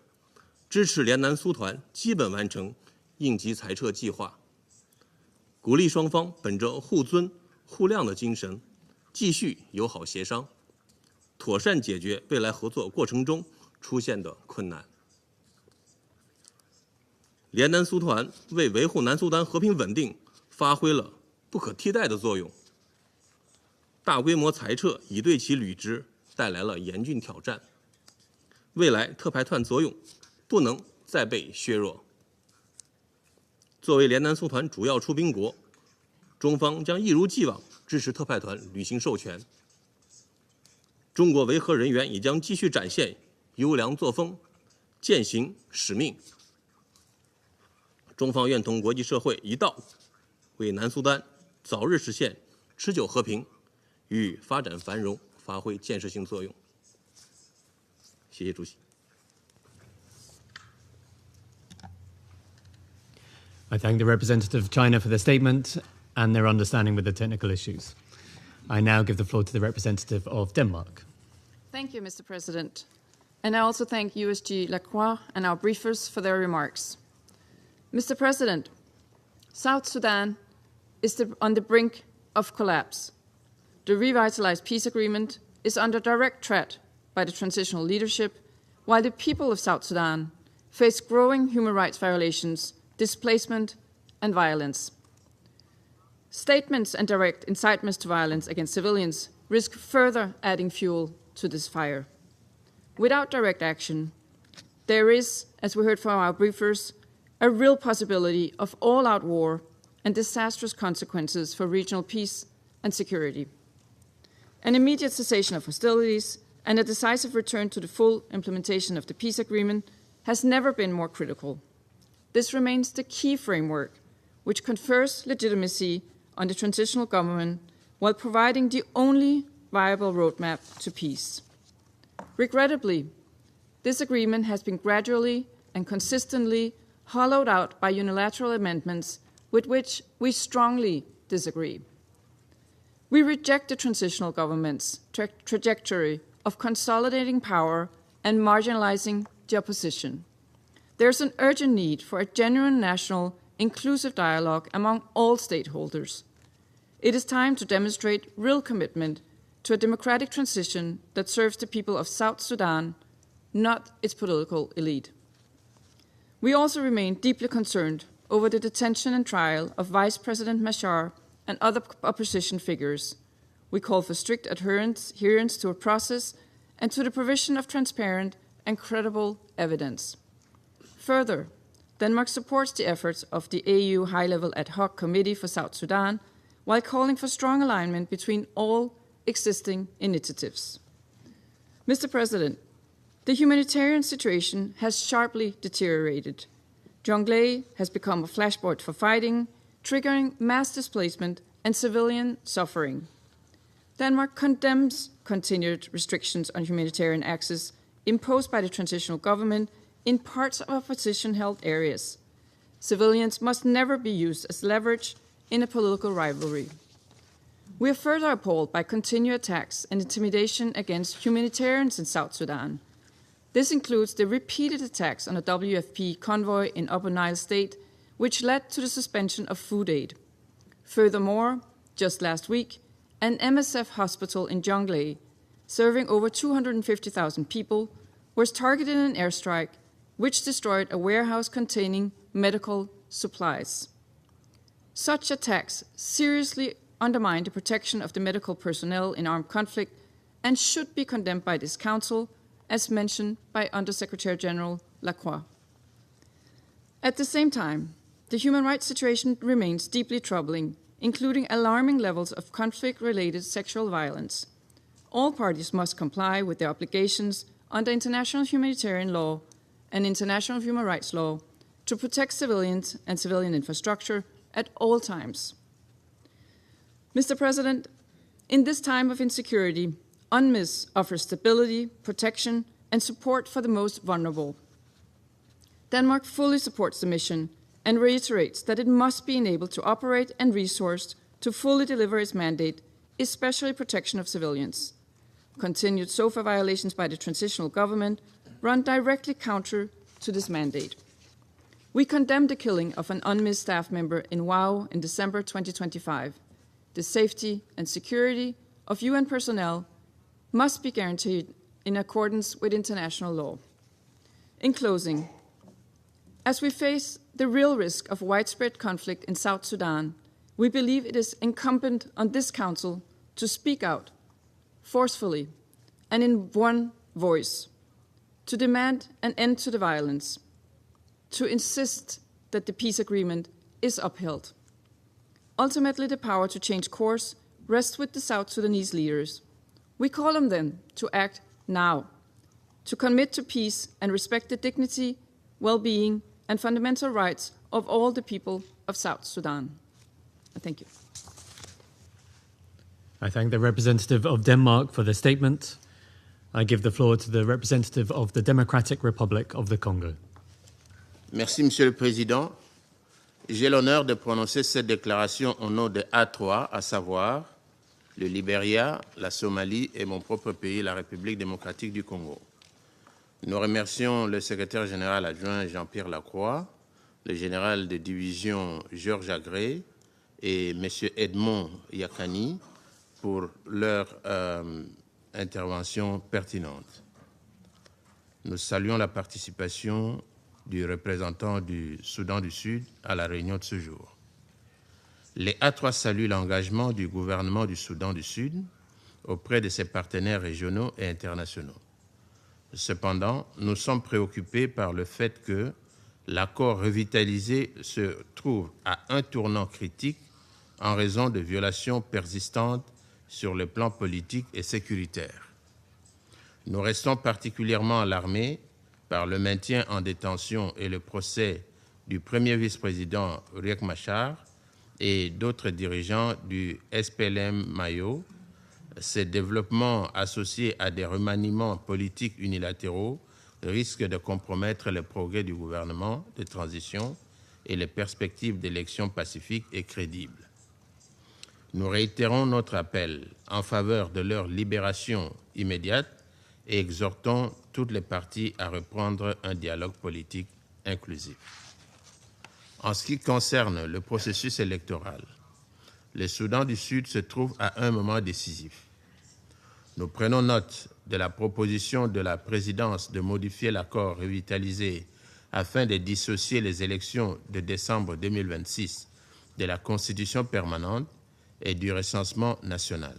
支持联南苏团基本完成应急裁撤计划，鼓励双方本着互尊互谅的精神，继续友好协商，妥善解决未来合作过程中出现的困难。联南苏团为维护南苏丹和平稳定发挥了不可替代的作用，大规模裁撤已对其履职带来了严峻挑战，未来特派团作用不能再被削弱。作为联南苏团主要出兵国，中方将一如既往支持特派团履行授权。中国维和人员也将继续展现优良作风，践行使命。中方愿同国际社会一道，为南苏丹早日实现持久和平与发展繁荣发挥建设性作用。谢谢主席。I thank the representative of China for their statement and their understanding with the technical issues. I now give the floor to the representative of Denmark. Thank you, Mr. President. And I also thank USG Lacroix and our briefers for their remarks. Mr. President, South Sudan is on the brink of collapse. The revitalized peace agreement is under direct threat by the transitional leadership, while the people of South Sudan face growing human rights violations, displacement, and violence. Statements and direct incitements to violence against civilians risk further adding fuel to this fire. Without direct action, there is, as we heard from our briefers, a real possibility of all-out war and disastrous consequences for regional peace and security. An immediate cessation of hostilities and a decisive return to the full implementation of the peace agreement has never been more critical. This remains the key framework which confers legitimacy on the transitional government while providing the only viable roadmap to peace. Regrettably, this agreement has been gradually and consistently hollowed out by unilateral amendments with which we strongly disagree. We reject the transitional government's trajectory of consolidating power and marginalizing the opposition. There's an urgent need for a genuine national, inclusive dialogue among all stakeholders. It is time to demonstrate real commitment to a democratic transition that serves the people of South Sudan, not its political elite. We also remain deeply concerned over the detention and trial of Vice President Machar and other opposition figures. We call for strict adherence to a process and to the provision of transparent and credible evidence. Further, Denmark supports the efforts of the AU High-Level Ad Hoc Committee for South Sudan while calling for strong alignment between all existing initiatives. Mr. President, the humanitarian situation has sharply deteriorated. Jonglei has become a flashpoint for fighting, triggering mass displacement and civilian suffering. Denmark condemns continued restrictions on humanitarian access imposed by the transitional government in parts of opposition-held areas. Civilians must never be used as leverage in a political rivalry. We are further appalled by continued attacks and intimidation against humanitarians in South Sudan. This includes the repeated attacks on a WFP convoy in Upper Nile State, which led to the suspension of food aid. Furthermore, just last week, an MSF hospital in Jonglei, serving over 250,000 people, was targeted in an airstrike which destroyed a warehouse containing medical supplies. Such attacks seriously undermine the protection of the medical personnel in armed conflict and should be condemned by this Council, as mentioned by Undersecretary General Lacroix. At the same time, the human rights situation remains deeply troubling, including alarming levels of conflict-related sexual violence. All parties must comply with their obligations under international humanitarian law and international human rights law to protect civilians and civilian infrastructure at all times. Mr. President, in this time of insecurity, UNMISS offers stability, protection, and support for the most vulnerable. Denmark fully supports the mission and reiterates that it must be enabled to operate and resourced to fully deliver its mandate, especially protection of civilians. Continued SOFA violations by the transitional government run directly counter to this mandate. We condemn the killing of an UNMISS staff member in Wau in December 2025. The safety and security of UN personnel must be guaranteed in accordance with international law. In closing, as we face the real risk of widespread conflict in South Sudan, we believe it is incumbent on this Council to speak out forcefully and in one voice, to demand an end to the violence, to insist that the peace agreement is upheld. Ultimately, the power to change course rests with the South Sudanese leaders. We call on them to act now, to commit to peace and respect the dignity, well-being, and fundamental rights of all the people of South Sudan. Thank you. I thank the representative of Denmark for the statement. I give the floor to the representative of the Democratic Republic of the Congo. Merci, Monsieur le Président. J'ai l'honneur de prononcer cette déclaration au nom de A3, à savoir le Libéria, la Somalie et mon propre pays, la République démocratique du Congo. Nous remercions le secrétaire général adjoint Jean-Pierre Lacroix, le général de division Georges Aggrey et M. Edmond Yakani pour leur intervention pertinente. Nous saluons la participation du représentant du Soudan du Sud à la réunion de ce jour. Les A3 saluent l'engagement du gouvernement du Soudan du Sud auprès de ses partenaires régionaux et internationaux. Cependant, nous sommes préoccupés par le fait que l'accord revitalisé se trouve à un tournant critique en raison de violations persistantes sur le plan politique et sécuritaire. Nous restons particulièrement alarmés par le maintien en détention et le procès du premier vice-président Riek Machar et d'autres dirigeants du SPLM-Mayo. Ces développements associés à des remaniements politiques unilatéraux risquent de compromettre le progrès du gouvernement de transition et les perspectives d'élections pacifiques et crédibles. Nous réitérons notre appel en faveur de leur libération immédiate et exhortons toutes les parties à reprendre un dialogue politique inclusif. En ce qui concerne le processus électoral, le Soudan du Sud se trouve à un moment décisif. Nous prenons note de la proposition de la présidence de modifier l'accord revitalisé afin de dissocier les élections de décembre 2026 de la Constitution permanente et du recensement national.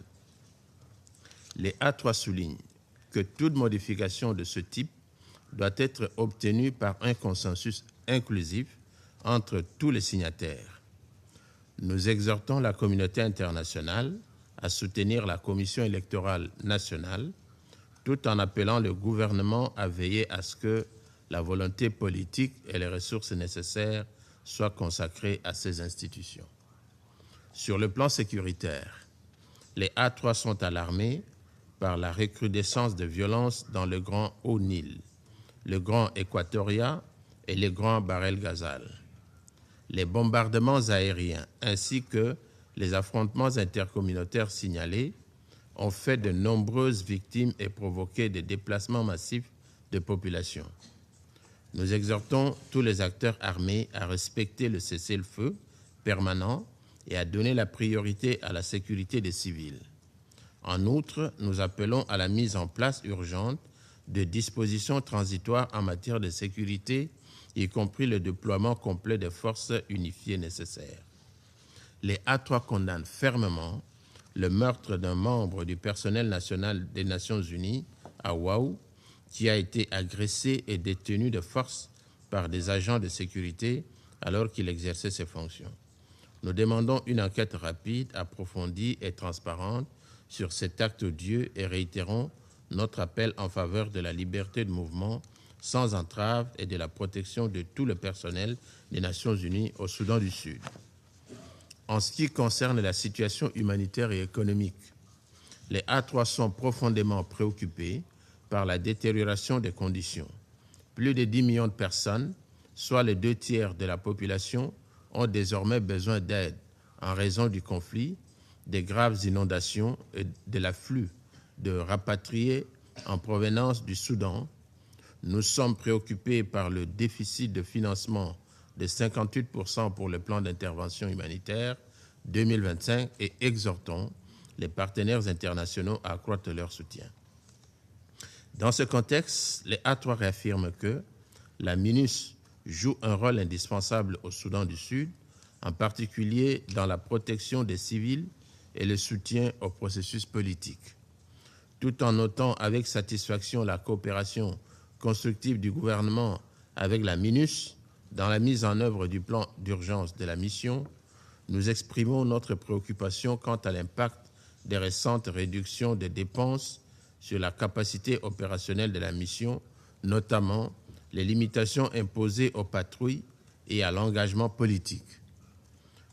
Les A3 soulignent que toute modification de ce type doit être obtenue par un consensus inclusif entre tous les signataires. Nous exhortons la communauté internationale à soutenir la Commission électorale nationale, tout en appelant le gouvernement à veiller à ce que la volonté politique et les ressources nécessaires soient consacrées à ces institutions. Sur le plan sécuritaire, les A3 sont alarmés par la recrudescence de violences dans le Grand Haut-Nil, le Grand Équatoria et le Grand Barel Ghazal. Les bombardements aériens ainsi que les affrontements intercommunautaires signalés ont fait de nombreuses victimes et provoqué des déplacements massifs de population. Nous exhortons tous les acteurs armés à respecter le cessez-le-feu permanent et à donner la priorité à la sécurité des civils. En outre, nous appelons à la mise en place urgente de dispositions transitoires en matière de sécurité, y compris le déploiement complet des forces unifiées nécessaires. Les A3 condamnent fermement le meurtre d'un membre du personnel national des Nations Unies à Wau, qui a été agressé et détenu de force par des agents de sécurité alors qu'il exerçait ses fonctions. Nous demandons une enquête rapide, approfondie et transparente sur cet acte odieux et réitérons notre appel en faveur de la liberté de mouvement sans entrave et de la protection de tout le personnel des Nations Unies au Soudan du Sud. En ce qui concerne la situation humanitaire et économique, les A3 sont profondément préoccupés par la détérioration des conditions. Plus de 10 millions de personnes, soit les 2/3 de la population, ont désormais besoin d'aide en raison du conflit, des graves inondations et de l'afflux de rapatriés en provenance du Soudan. Nous sommes préoccupés par le déficit de financement de 58% pour le plan d'intervention humanitaire 2025 et exhortons les partenaires internationaux à accroître leur soutien. Dans ce contexte, les A3 réaffirment que la MINUS joue un rôle indispensable au Soudan du Sud, en particulier dans la protection des civils et le soutien au processus politique. Tout en notant avec satisfaction la coopération constructive du gouvernement avec la MINUS dans la mise en œuvre du plan d'urgence de la mission, nous exprimons notre préoccupation quant à l'impact des récentes réductions des dépenses sur la capacité opérationnelle de la mission, notamment les limitations imposées aux patrouilles et à l'engagement politique.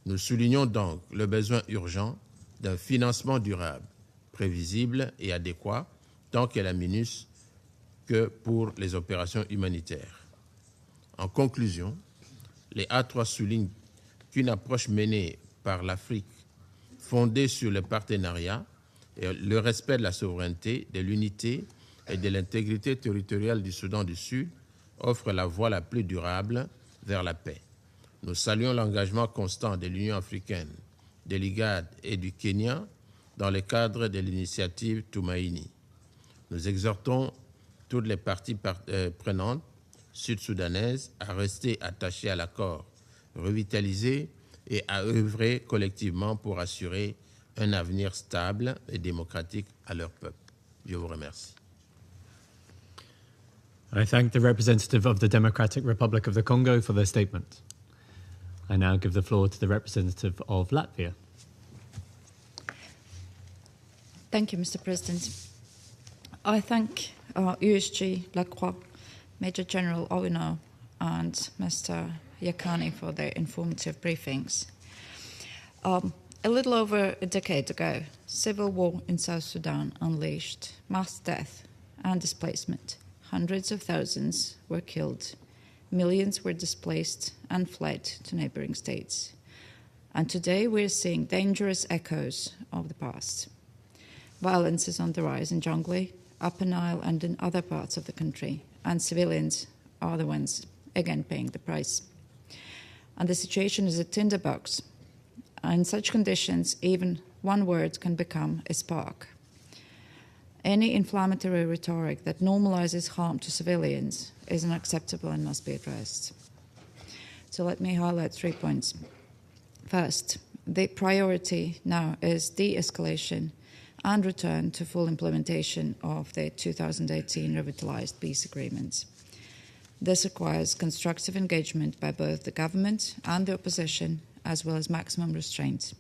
Nous soulignons donc le besoin urgent d'un financement durable, prévisible et adéquat, tant qu'à la MINUS que pour les opérations humanitaires. En conclusion, les A3 soulignent qu'une approche menée par l'Afrique, fondée sur le partenariat et le respect de la souveraineté, de l'unité et de l'intégrité territoriale du Soudan du Sud, offre la voie la plus durable vers la paix. Nous saluons l'engagement constant de l'Union africaine, de l'IGAD et du Kenya dans le cadre de l'initiative Tumaini. Nous exhortons toutes les parties prenantes sud-soudanaises à rester attachées à l'accord revitalisé et à œuvrer collectivement pour assurer un avenir stable et démocratique à leur peuple. Je vous remercie. I thank the representative of the Democratic Republic of the Congo for their statement. I now give the floor to the representative of Latvia. Thank you, Mr. President. I thank USG Lacroix, Major General Owinow, and Mr. Yakani for their informative briefings. A little over a decade ago, civil war in South Sudan unleashed mass death and displacement. Hundreds of thousands were killed, millions were displaced and fled to neighboring states. And today we're seeing dangerous echoes of the past. Violence is on the rise in Jonglei, Upper Nile and in other parts of the country, and civilians are the ones again paying the price. And the situation is a tinderbox. In such conditions, even one word can become a spark. Any inflammatory rhetoric that normalizes harm to civilians is unacceptable and must be addressed. So let me highlight 3 points. First, the priority now is de-escalation and return to full implementation of the 2018 revitalized peace agreements. This requires constructive engagement by both the government and the opposition, as well as maximum restraint,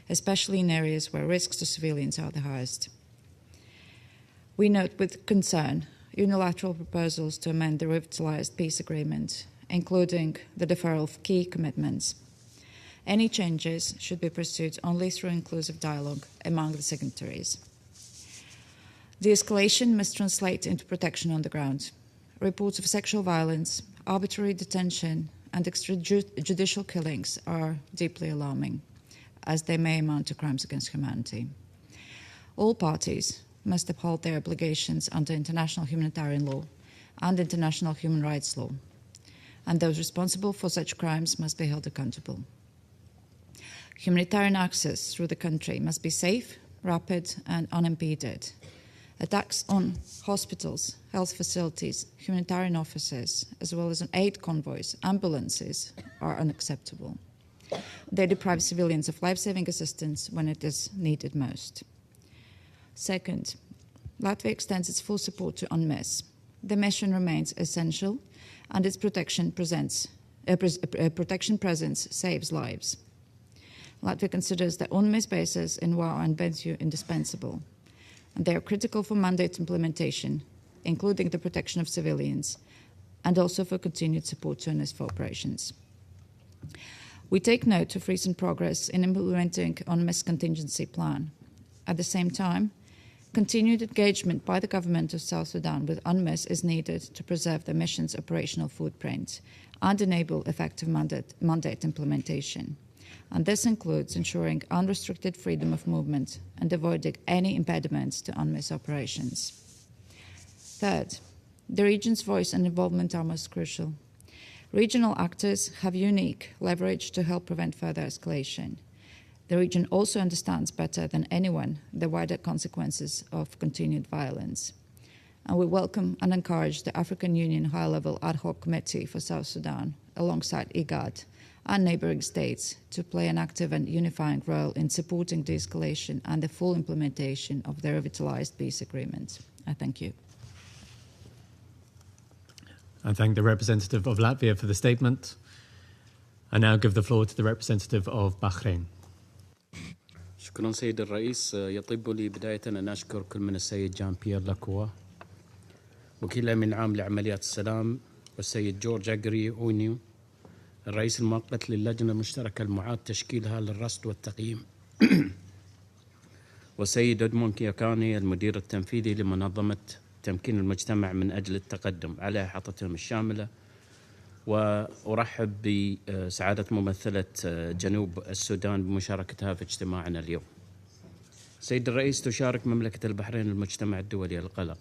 especially in areas where risks to civilians are the highest. We note with concern unilateral proposals to amend the revitalized peace agreement, including the deferral of key commitments. Any changes should be pursued only through inclusive dialogue among the signatories. De-escalation must translate into protection on the ground. Reports of sexual violence, arbitrary detention, and extrajudicial killings are deeply alarming, as they may amount to crimes against humanity. All parties must uphold their obligations under international humanitarian law and international human rights law, and those responsible for such crimes must be held accountable. Humanitarian access through the country must be safe, rapid, and unimpeded. Attacks on hospitals, health facilities, humanitarian offices, as well as on aid convoys, ambulances, are unacceptable. They deprive civilians of life-saving assistance when it is needed most. Second, Latvia extends its full support to UNMISS. The mission remains essential, and its protection presence saves lives. Latvia considers the UNMISS bases in Wau and Bentiu indispensable, and they are critical for mandate implementation, including the protection of civilians, and also for continued support to UNISFOR operations. We take note of recent progress in implementing UNMISS contingency plan. At the same time, continued engagement by the government of South Sudan with UNMISS is needed to preserve the mission's operational footprint and enable effective mandate implementation. And this includes ensuring unrestricted freedom of movement and avoiding any impediments to UNMISS operations. Third, the region's voice and involvement are most crucial. Regional actors have unique leverage to help prevent further escalation. The region also understands better than anyone the wider consequences of continued violence. And we welcome and encourage the African Union High-Level Ad Hoc Committee for South Sudan, alongside IGAD, and neighbouring states to play an active and unifying role in supporting de-escalation and the full implementation of the revitalised peace agreement. I thank you. I thank the representative of Latvia for the statement. I now give the floor to the representative of Bahrain. شكرا سيد الرئيس. يطيب لي بداية أن أشكر كل من السيد جان بيير لاكوا وكيل الأمين العام لعمليات السلام، والسيد جورج أجري أوينيو الرئيس المؤقت للجنة المشتركة المعاد تشكيلها للرصد والتقييم، والسيد إدمون كياكاني المدير التنفيذي لمنظمة تمكين المجتمع من أجل التقدم على إحاطتهم الشاملة، وأرحب بسعادة ممثلة جنوب السودان بمشاركتها في اجتماعنا اليوم. سيد الرئيس، تشارك مملكة البحرين المجتمع الدولي القلق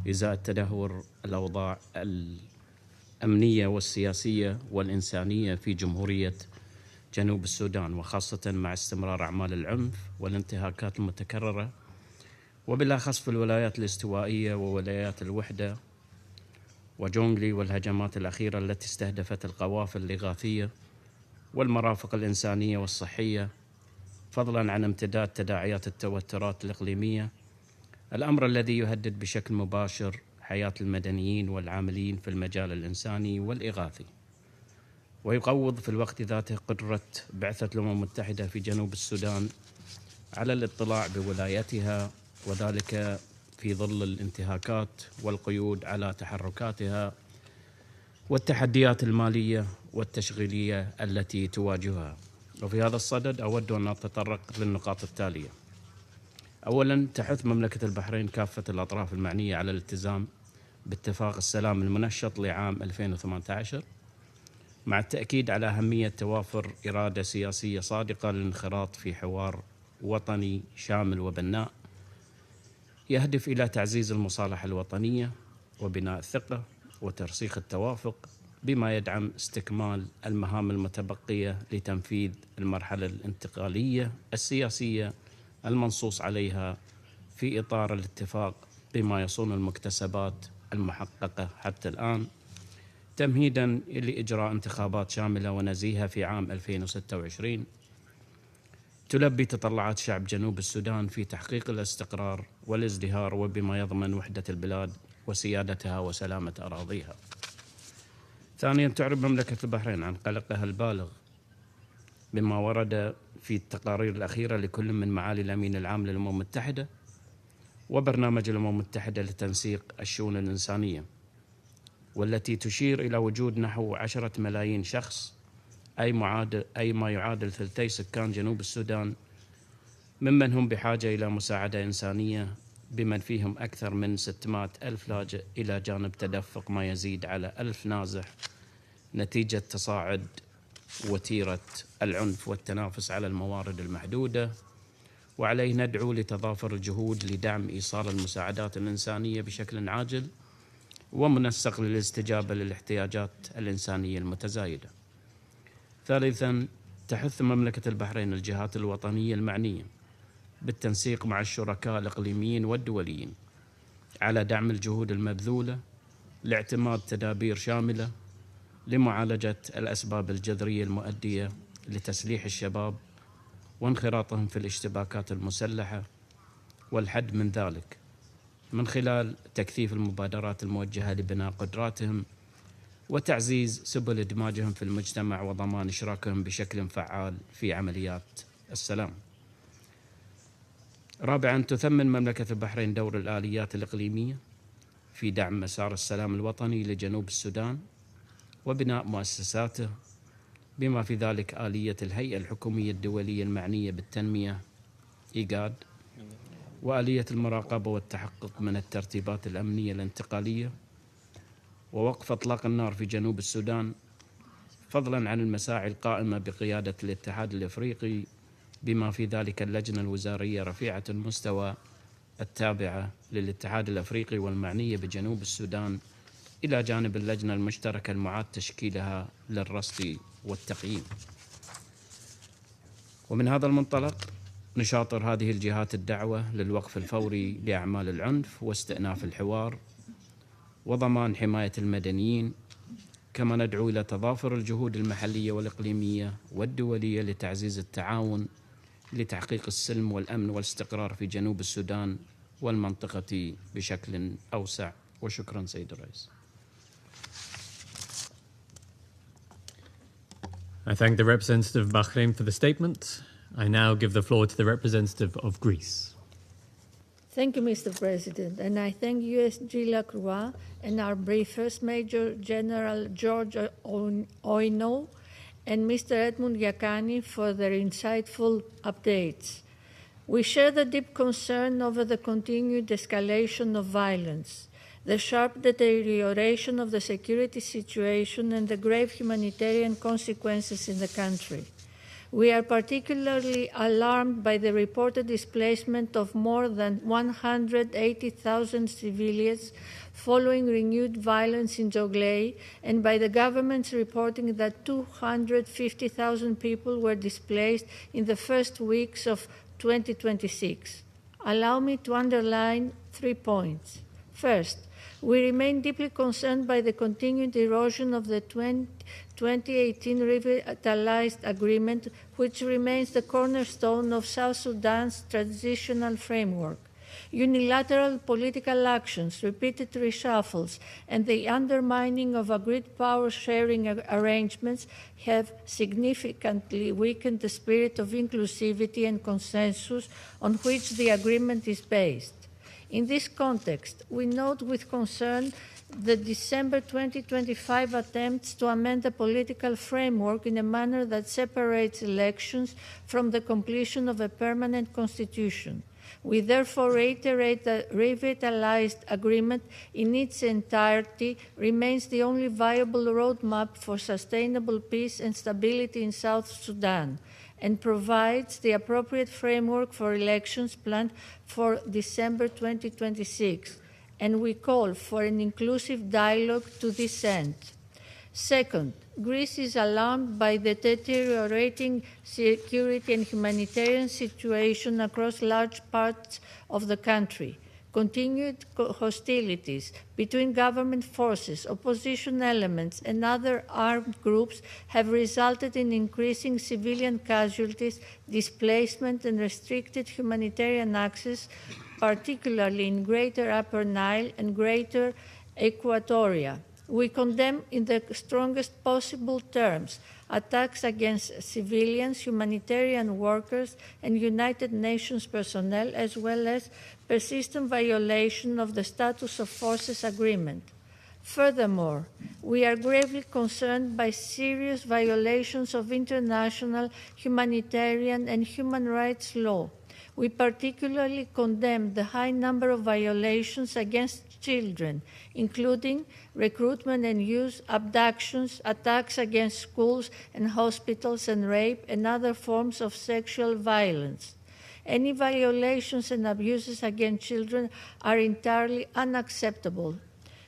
إزاء تدهور الأوضاع الأمنية والسياسية والإنسانية في جمهورية جنوب السودان، وخاصة مع استمرار أعمال العنف والانتهاكات المتكررة، وبالأخص في الولايات الاستوائية وولايات الوحدة وجونغلي، والهجمات الأخيرة التي استهدفت القوافل الإغاثية والمرافق الإنسانية والصحية، فضلا عن امتداد تداعيات التوترات الإقليمية، الأمر الذي يهدد بشكل مباشر حياة المدنيين والعاملين في المجال الإنساني والإغاثي، ويقوض في الوقت ذاته قدرة بعثة الأمم المتحدة في جنوب السودان على الاطلاع بولايتها، وذلك في ظل الانتهاكات والقيود على تحركاتها والتحديات المالية والتشغيلية التي تواجهها. وفي هذا الصدد أود أن أتطرق للنقاط التالية. أولا، تحث مملكة البحرين كافة الأطراف المعنية على الالتزام باتفاق السلام المنشط لعام 2018، مع التأكيد على أهمية توافر إرادة سياسية صادقة للانخراط في حوار وطني شامل وبناء يهدف إلى تعزيز المصالحة الوطنية وبناء الثقة وترسيخ التوافق، بما يدعم استكمال المهام المتبقية لتنفيذ المرحلة الانتقالية السياسية المنصوص عليها في إطار الاتفاق، بما يصون المكتسبات المحققة حتى الآن، تمهيداً لإجراء انتخابات شاملة ونزيهة في عام 2026 تلبي تطلعات شعب جنوب السودان في تحقيق الاستقرار والازدهار، وبما يضمن وحدة البلاد وسيادتها وسلامة أراضيها. ثانياً، تعرب مملكة البحرين عن قلقها البالغ بما ورد في التقارير الأخيرة لكل من معالي الأمين العام للأمم المتحدة وبرنامج الأمم المتحدة لتنسيق الشؤون الإنسانية، والتي تشير إلى وجود نحو 10 ملايين شخص، أي ما يعادل ثلثي سكان جنوب السودان، ممن هم بحاجة إلى مساعدة إنسانية، بمن فيهم أكثر من 600,000 لاجئ، إلى جانب تدفق ما يزيد على 1000 نازح نتيجة تصاعد وتيرة العنف والتنافس على الموارد المحدودة، وعليه ندعو لتضافر الجهود لدعم إيصال المساعدات الإنسانية بشكل عاجل ومنسق للاستجابة للاحتياجات الإنسانية المتزايدة. ثالثاً، تحث مملكة البحرين الجهات الوطنية المعنية بالتنسيق مع الشركاء الإقليميين والدوليين على دعم الجهود المبذولة لاعتماد تدابير شاملة لمعالجة الأسباب الجذرية المؤدية لتسليح الشباب وانخراطهم في الاشتباكات المسلحة، والحد من ذلك من خلال تكثيف المبادرات الموجهة لبناء قدراتهم وتعزيز سبل إدماجهم في المجتمع وضمان إشراكهم بشكل فعال في عمليات السلام. رابعاً، تثمن مملكة البحرين دور الآليات الإقليمية في دعم مسار السلام الوطني لجنوب السودان وبناء مؤسساته، بما في ذلك آلية الهيئة الحكومية الدولية المعنية بالتنمية إيجاد، وآلية المراقبة والتحقق من الترتيبات الأمنية الانتقالية، ووقف إطلاق النار في جنوب السودان، فضلاً عن المساعي القائمة بقيادة الاتحاد الأفريقي، بما في ذلك اللجنة الوزارية رفيعة المستوى التابعة للاتحاد الأفريقي والمعنية بجنوب السودان، إلى جانب اللجنة المشتركة المعاد تشكيلها للرصد والتقييم. ومن هذا المنطلق نشاطر هذه الجهات الدعوة للوقف الفوري لأعمال العنف واستئناف الحوار وضمان حماية المدنيين، كما ندعو إلى تضافر الجهود المحلية والإقليمية والدولية لتعزيز التعاون لتحقيق السلم والأمن والاستقرار في جنوب السودان والمنطقة بشكل أوسع. وشكرا سيد الرئيس. I thank the representative of Bahrain for the statement. I now give the floor to the representative of Greece. Thank you, Mr. President, and I thank USG Lacroix and our briefers, Major General George Owinow and Mr. Edmund Yakani, for their insightful updates. We share the deep concern over the continued escalation of violence, the sharp deterioration of the security situation, and the grave humanitarian consequences in the country. We are particularly alarmed by the reported displacement of more than 180,000 civilians following renewed violence in Jonglei, and by the government's reporting that 250,000 people were displaced in the first weeks of 2026. Allow me to underline 3 points. First, we remain deeply concerned by the continued erosion of the 2018 revitalized agreement, which remains the cornerstone of South Sudan's transitional framework. Unilateral political actions, repeated reshuffles, and the undermining of agreed power-sharing arrangements have significantly weakened the spirit of inclusivity and consensus on which the agreement is based. In this context, we note with concern the December 2025 attempts to amend the political framework in a manner that separates elections from the completion of a permanent constitution. We therefore reiterate that revitalized agreement in its entirety remains the only viable roadmap for sustainable peace and stability in South Sudan, and provides the appropriate framework for elections planned for December 2026, and we call for an inclusive dialogue to this end. Second, Greece is alarmed by the deteriorating security and humanitarian situation across large parts of the country. Continued hostilities between government forces, opposition elements, and other armed groups have resulted in increasing civilian casualties, displacement, and restricted humanitarian access, particularly in Greater Upper Nile and Greater Equatoria. We condemn in the strongest possible terms attacks against civilians, humanitarian workers, and United Nations personnel, as well as persistent violation of the Status of Forces Agreement. Furthermore, we are gravely concerned by serious violations of international humanitarian and human rights law. We particularly condemn the high number of violations against children, including recruitment and use, abductions, attacks against schools and hospitals, and rape and other forms of sexual violence. Any violations and abuses against children are entirely unacceptable.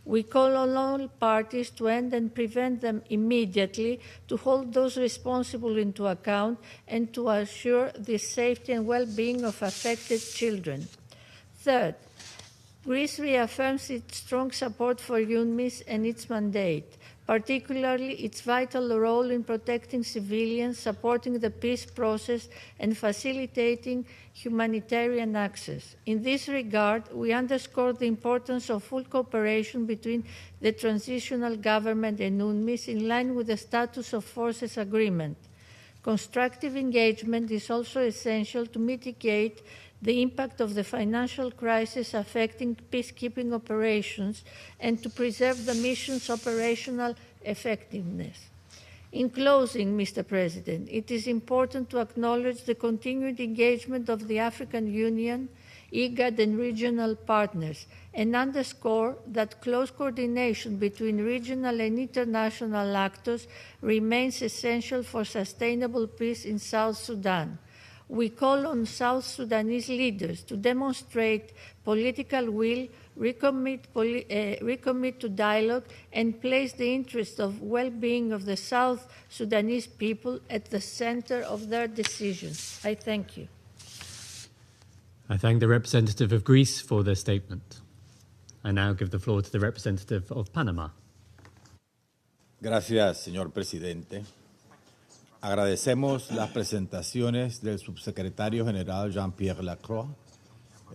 We call on all parties to end and prevent them immediately, to hold those responsible into account, and to assure the safety and well-being of affected children. Third, Greece reaffirms its strong support for UNMISS and its mandate, particularly its vital role in protecting civilians, supporting the peace process, and facilitating humanitarian access. In this regard, we underscore the importance of full cooperation between the transitional government and UNMISS in line with the Status of Forces Agreement. Constructive engagement is also essential to mitigate the impact of the financial crisis affecting peacekeeping operations and to preserve the mission's operational effectiveness. In closing, Mr. President, it is important to acknowledge the continued engagement of the African Union, IGAD, and regional partners, and underscore that close coordination between regional and international actors remains essential for sustainable peace in South Sudan. We call on South Sudanese leaders to demonstrate political will, recommit to dialogue, and place the interest of well-being of the South Sudanese people at the center of their decisions. I thank you. I thank the representative of Greece for their statement. I now give the floor to the representative of Panama. Gracias, señor presidente. Agradecemos las presentaciones del subsecretario general Jean-Pierre Lacroix,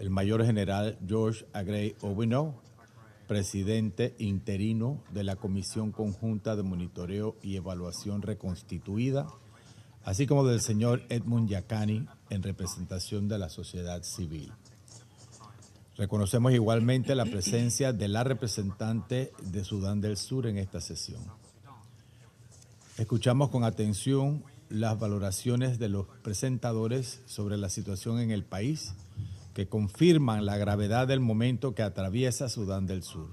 el mayor general George Aggrey Owinow, presidente interino de la Comisión Conjunta de Monitoreo y Evaluación Reconstituida, así como del señor Edmund Yacani en representación de la sociedad civil. Reconocemos igualmente la presencia de la representante de Sudán del Sur en esta sesión. Escuchamos con atención las valoraciones de los presentadores sobre la situación en el país, que confirman la gravedad del momento que atraviesa Sudán del Sur.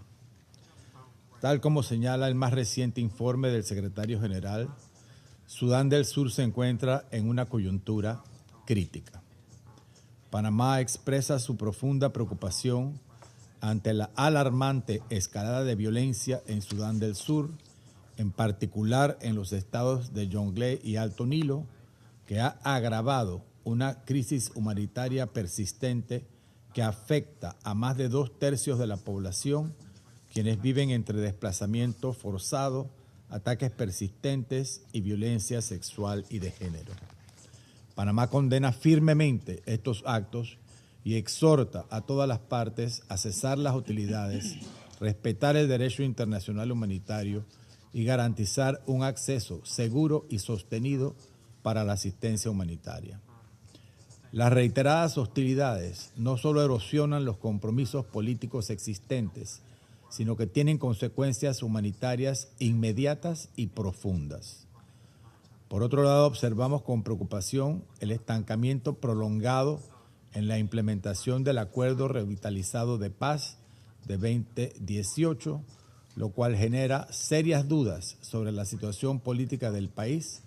Tal como señala el más reciente informe del secretario general, Sudán del Sur se encuentra en una coyuntura crítica. Panamá expresa su profunda preocupación ante la alarmante escalada de violencia en Sudán del Sur, en particular en los estados de Jonglei y Alto Nilo, que ha agravado una crisis humanitaria persistente que afecta a más de 2/3 de la población, quienes viven entre desplazamiento forzado, ataques persistentes y violencia sexual y de género. Panamá condena firmemente estos actos y exhorta a todas las partes a cesar las hostilidades, respetar el derecho internacional humanitario y garantizar un acceso seguro y sostenido para la asistencia humanitaria. Las reiteradas hostilidades no solo erosionan los compromisos políticos existentes, sino que tienen consecuencias humanitarias inmediatas y profundas. Por otro lado, observamos con preocupación el estancamiento prolongado en la implementación del Acuerdo Revitalizado de Paz de 2018, lo cual genera serias dudas sobre la situación política del país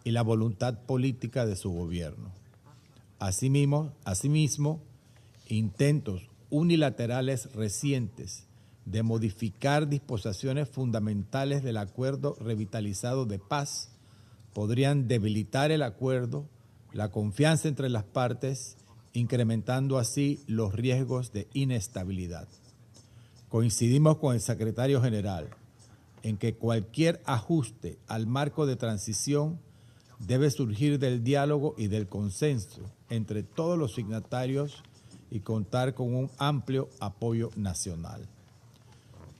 y la voluntad política de su gobierno. Asimismo, intentos unilaterales recientes de modificar disposiciones fundamentales del Acuerdo Revitalizado de Paz podrían debilitar el acuerdo, la confianza entre las partes, incrementando así los riesgos de inestabilidad. Coincidimos con el secretario general en que cualquier ajuste al marco de transición debe surgir del diálogo y del consenso entre todos los signatarios y contar con un amplio apoyo nacional.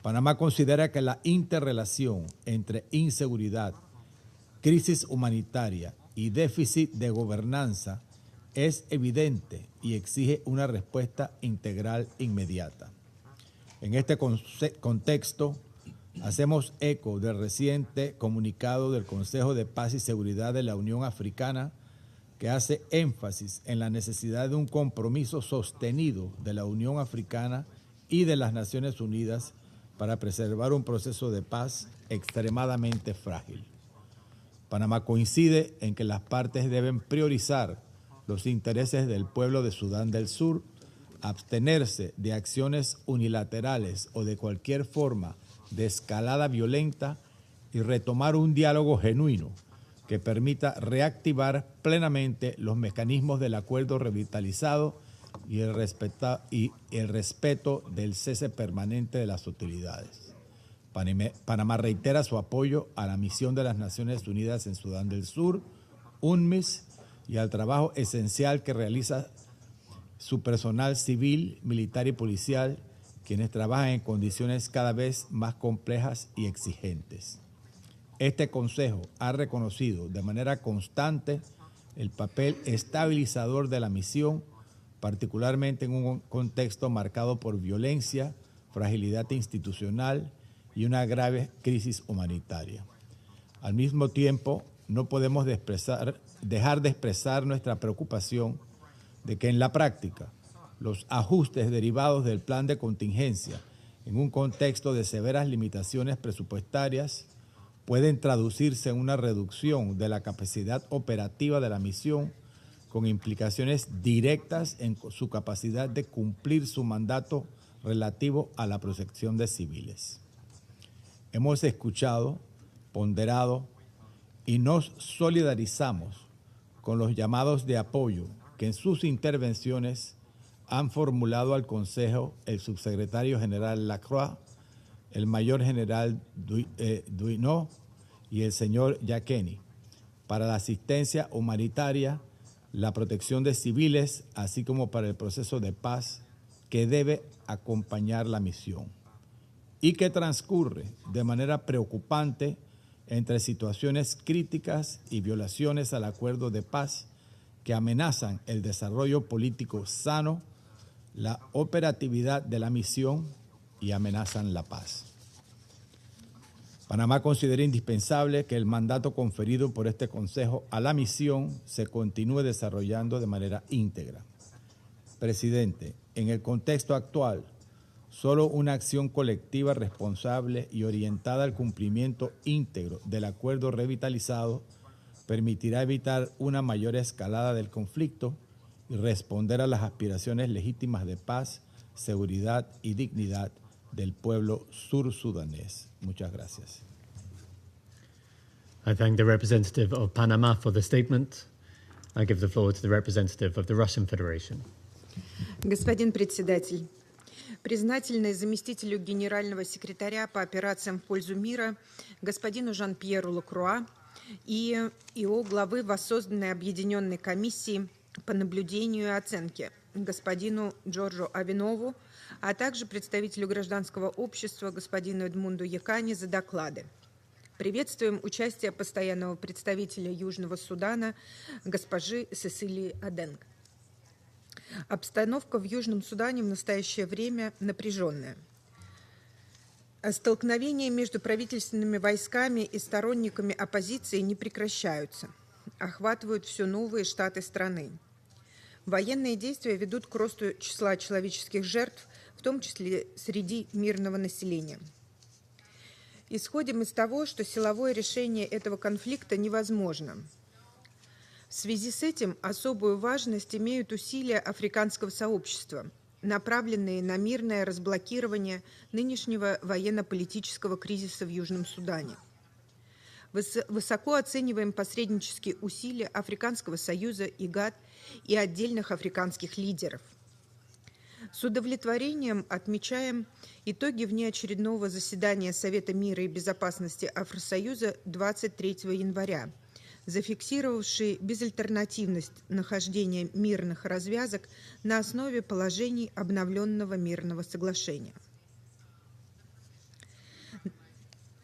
Panamá considera que la interrelación entre inseguridad, crisis humanitaria y déficit de gobernanza es evidente y exige una respuesta integral inmediata. En este contexto, hacemos eco del reciente comunicado del Consejo de Paz y Seguridad de la Unión Africana, que hace énfasis en la necesidad de un compromiso sostenido de la Unión Africana y de las Naciones Unidas para preservar un proceso de paz extremadamente frágil. Panamá coincide en que las partes deben priorizar los intereses del pueblo de Sudán del Sur, abstenerse de acciones unilaterales o de cualquier forma de escalada violenta y retomar un diálogo genuino que permita reactivar plenamente los mecanismos del acuerdo revitalizado y el respeto del cese permanente de las hostilidades. Panamá reitera su apoyo a la misión de las Naciones Unidas en Sudán del Sur, UNMISS, y al trabajo esencial que realiza su personal civil, militar y policial, quienes trabajan en condiciones cada vez más complejas y exigentes. Este Consejo ha reconocido de manera constante el papel estabilizador de la misión, particularmente en un contexto marcado por violencia, fragilidad institucional y una grave crisis humanitaria. Al mismo tiempo, no podemos dejar de expresar nuestra preocupación de que en la práctica los ajustes derivados del plan de contingencia en un contexto de severas limitaciones presupuestarias pueden traducirse en una reducción de la capacidad operativa de la misión con implicaciones directas en su capacidad de cumplir su mandato relativo a la protección de civiles. Hemos escuchado, ponderado y nos solidarizamos con los llamados de apoyo que en sus intervenciones han formulado al Consejo el subsecretario general Lacroix, el mayor general Owinow y el señor Yekini para la asistencia humanitaria, la protección de civiles, así como para el proceso de paz que debe acompañar la misión y que transcurre de manera preocupante entre situaciones críticas y violaciones al acuerdo de paz que amenazan el desarrollo político sano, la operatividad de la misión y amenazan la paz. Panamá considera indispensable que el mandato conferido por este Consejo a la misión se continúe desarrollando de manera íntegra. Presidente, en el contexto actual, solo una acción colectiva responsable y orientada al cumplimiento íntegro del acuerdo revitalizado permitirá evitar una mayor escalada del conflicto y responder a las aspiraciones legítimas de paz, seguridad y dignidad del pueblo sur-sudanés. Muchas gracias. I thank the representative of Panama for the statement. I give the floor to the representative of the Russian Federation. Господин председатель, признательный заместителю генерального секретаря по операциям в пользу мира господину Жан-Пьеру Лакруа и ИО главы воссозданной объединенной комиссии по наблюдению и оценке господину Джорджу Овинову, а также представителю гражданского общества господину Эдмунду Якани за доклады. Приветствуем участие постоянного представителя Южного Судана госпожи Сесилии Аденг. Обстановка в Южном Судане в настоящее время напряженная. Столкновения между правительственными войсками и сторонниками оппозиции не прекращаются, охватывают все новые штаты страны. Военные действия ведут к росту числа человеческих жертв, в том числе среди мирного населения. Исходим из того, что силовое решение этого конфликта невозможно. В связи с этим особую важность имеют усилия африканского сообщества, направленные на мирное разблокирование нынешнего военно-политического кризиса в Южном Судане. Высоко оцениваем посреднические усилия Африканского союза, ИГАД и отдельных африканских лидеров. С удовлетворением отмечаем итоги внеочередного заседания Совета мира и безопасности Афросоюза 23 января, зафиксировавшие безальтернативность нахождения мирных развязок на основе положений обновленного мирного соглашения.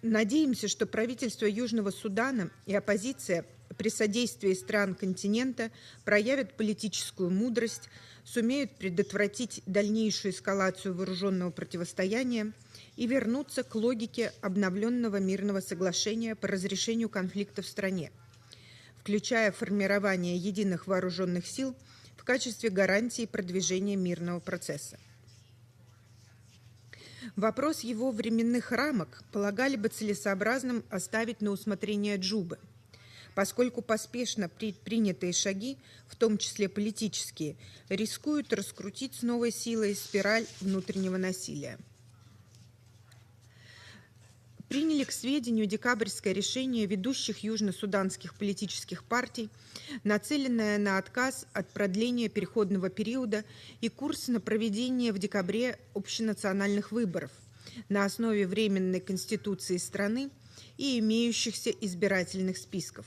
Надеемся, что правительство Южного Судана и оппозиция при содействии стран континента проявят политическую мудрость, сумеют предотвратить дальнейшую эскалацию вооруженного противостояния и вернуться к логике обновленного мирного соглашения по разрешению конфликта в стране, включая формирование единых вооруженных сил в качестве гарантии продвижения мирного процесса. Вопрос его временных рамок полагали бы целесообразным оставить на усмотрение Джубы, поскольку поспешно предпринятые шаги, в том числе политические, рискуют раскрутить с новой силой спираль внутреннего насилия. Приняли к сведению декабрьское решение ведущих южно-суданских политических партий, нацеленное на отказ от продления переходного периода и курс на проведение в декабре общенациональных выборов на основе временной конституции страны и имеющихся избирательных списков.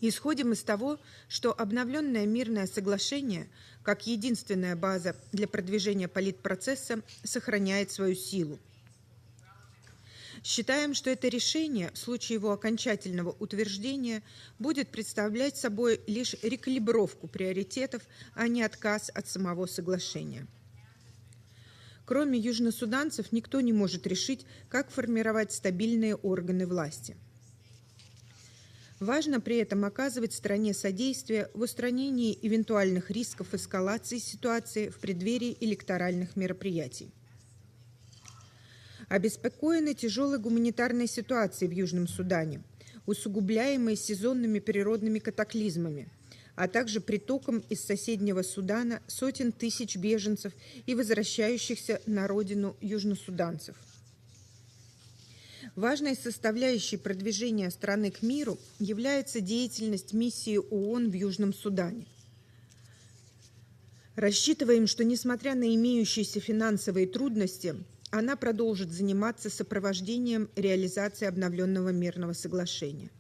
Исходим из того, что обновленное мирное соглашение, как единственная база для продвижения политпроцесса, сохраняет свою силу. Считаем, что это решение в случае его окончательного утверждения будет представлять собой лишь рекалибровку приоритетов, а не отказ от самого соглашения. Кроме южносуданцев, никто не может решить, как формировать стабильные органы власти. Важно при этом оказывать стране содействие в устранении эвентуальных рисков эскалации ситуации в преддверии электоральных мероприятий. Обеспокоены тяжелой гуманитарной ситуацией в Южном Судане, усугубляемой сезонными природными катаклизмами, а также притоком из соседнего Судана сотен тысяч беженцев и возвращающихся на родину южносуданцев. Важной составляющей продвижения страны к миру является деятельность миссии ООН в Южном Судане. Рассчитываем, что, несмотря на имеющиеся финансовые трудности, она продолжит заниматься сопровождением реализации обновленного мирного соглашения.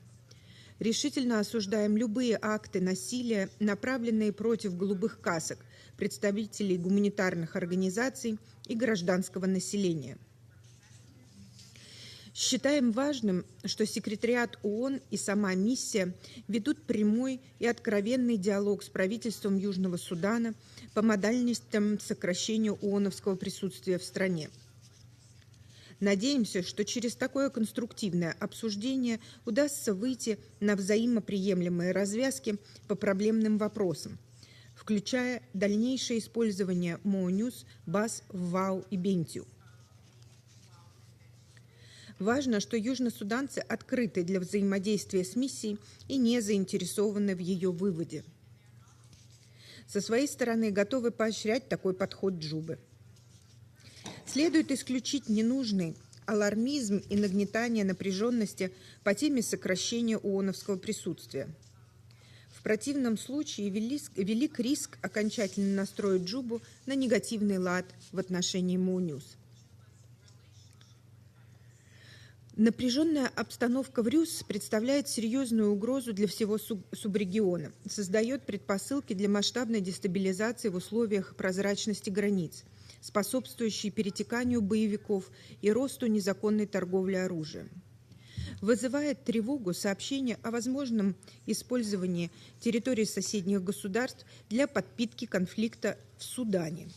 Решительно осуждаем любые акты насилия, направленные против голубых касок, представителей гуманитарных организаций и гражданского населения. Считаем важным, что секретариат ООН и сама миссия ведут прямой и откровенный диалог с правительством Южного Судана по модальностям сокращения ООНовского присутствия в стране. Надеемся, что через такое конструктивное обсуждение удастся выйти на взаимоприемлемые развязки по проблемным вопросам, включая дальнейшее использование МОНЮС, БАС, ВАУ и Бентию. Важно, что южносуданцы открыты для взаимодействия с миссией и не заинтересованы в ее выводе. Со своей стороны готовы поощрять такой подход Джубы. Следует исключить ненужный алармизм и нагнетание напряженности по теме сокращения ООНовского присутствия. В противном случае велик риск окончательно настроить Джубу на негативный лад в отношении МОНЮС. Напряженная обстановка в РЮС представляет серьезную угрозу для всего субрегиона, создает предпосылки для масштабной дестабилизации в условиях прозрачности границ, способствующей перетеканию боевиков и росту незаконной торговли оружием. Вызывает тревогу сообщение о возможном использовании территории соседних государств для подпитки конфликта в Судане.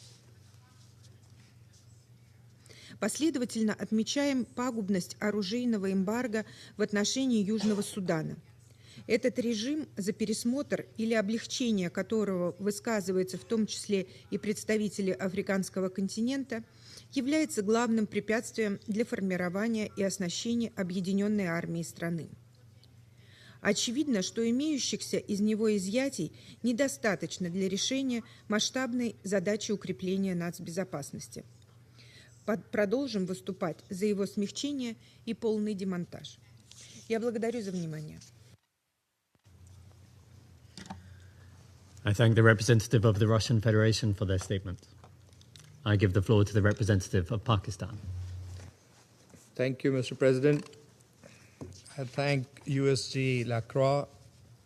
Последовательно отмечаем пагубность оружейного эмбарго в отношении Южного Судана. Этот режим, за пересмотр или облегчение которого высказываются в том числе и представители африканского континента, является главным препятствием для формирования и оснащения объединенной армии страны. Очевидно, что имеющихся из него изъятий недостаточно для решения масштабной задачи укрепления нацбезопасности. Продолжим выступать за его смягчение и полный демонтаж. Я благодарю за внимание. I thank the representative of the Russian Federation for their statement. I give the floor to the representative of Pakistan. Thank you, Mr. President. I thank USG Lacroix,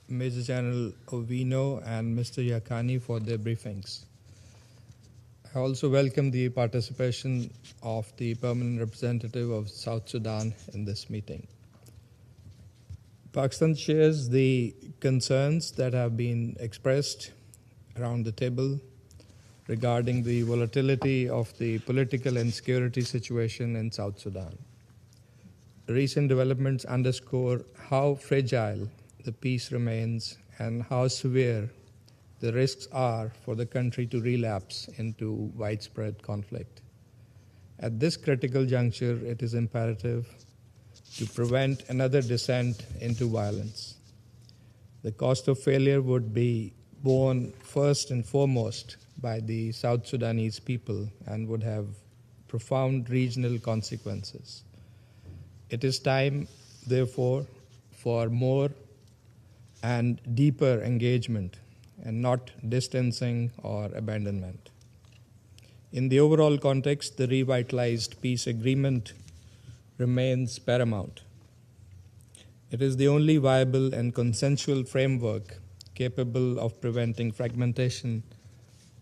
Major General Owinow, and Mr. Yakani for their briefings. I also welcome the participation of the permanent representative of South Sudan in this meeting. Pakistan shares the concerns that have been expressed around the table regarding the volatility of the political and security situation in South Sudan. recent developments underscore how fragile the peace remains and how severe the risks are for the country to relapse into widespread conflict. At this critical juncture, it is imperative to prevent another descent into violence. The cost of failure would be borne first and foremost by the South Sudanese people and would have profound regional consequences. It is time, therefore, for more and deeper engagement and not distancing or abandonment. In the overall context, the revitalized peace agreement remains paramount. It is the only viable and consensual framework capable of preventing fragmentation,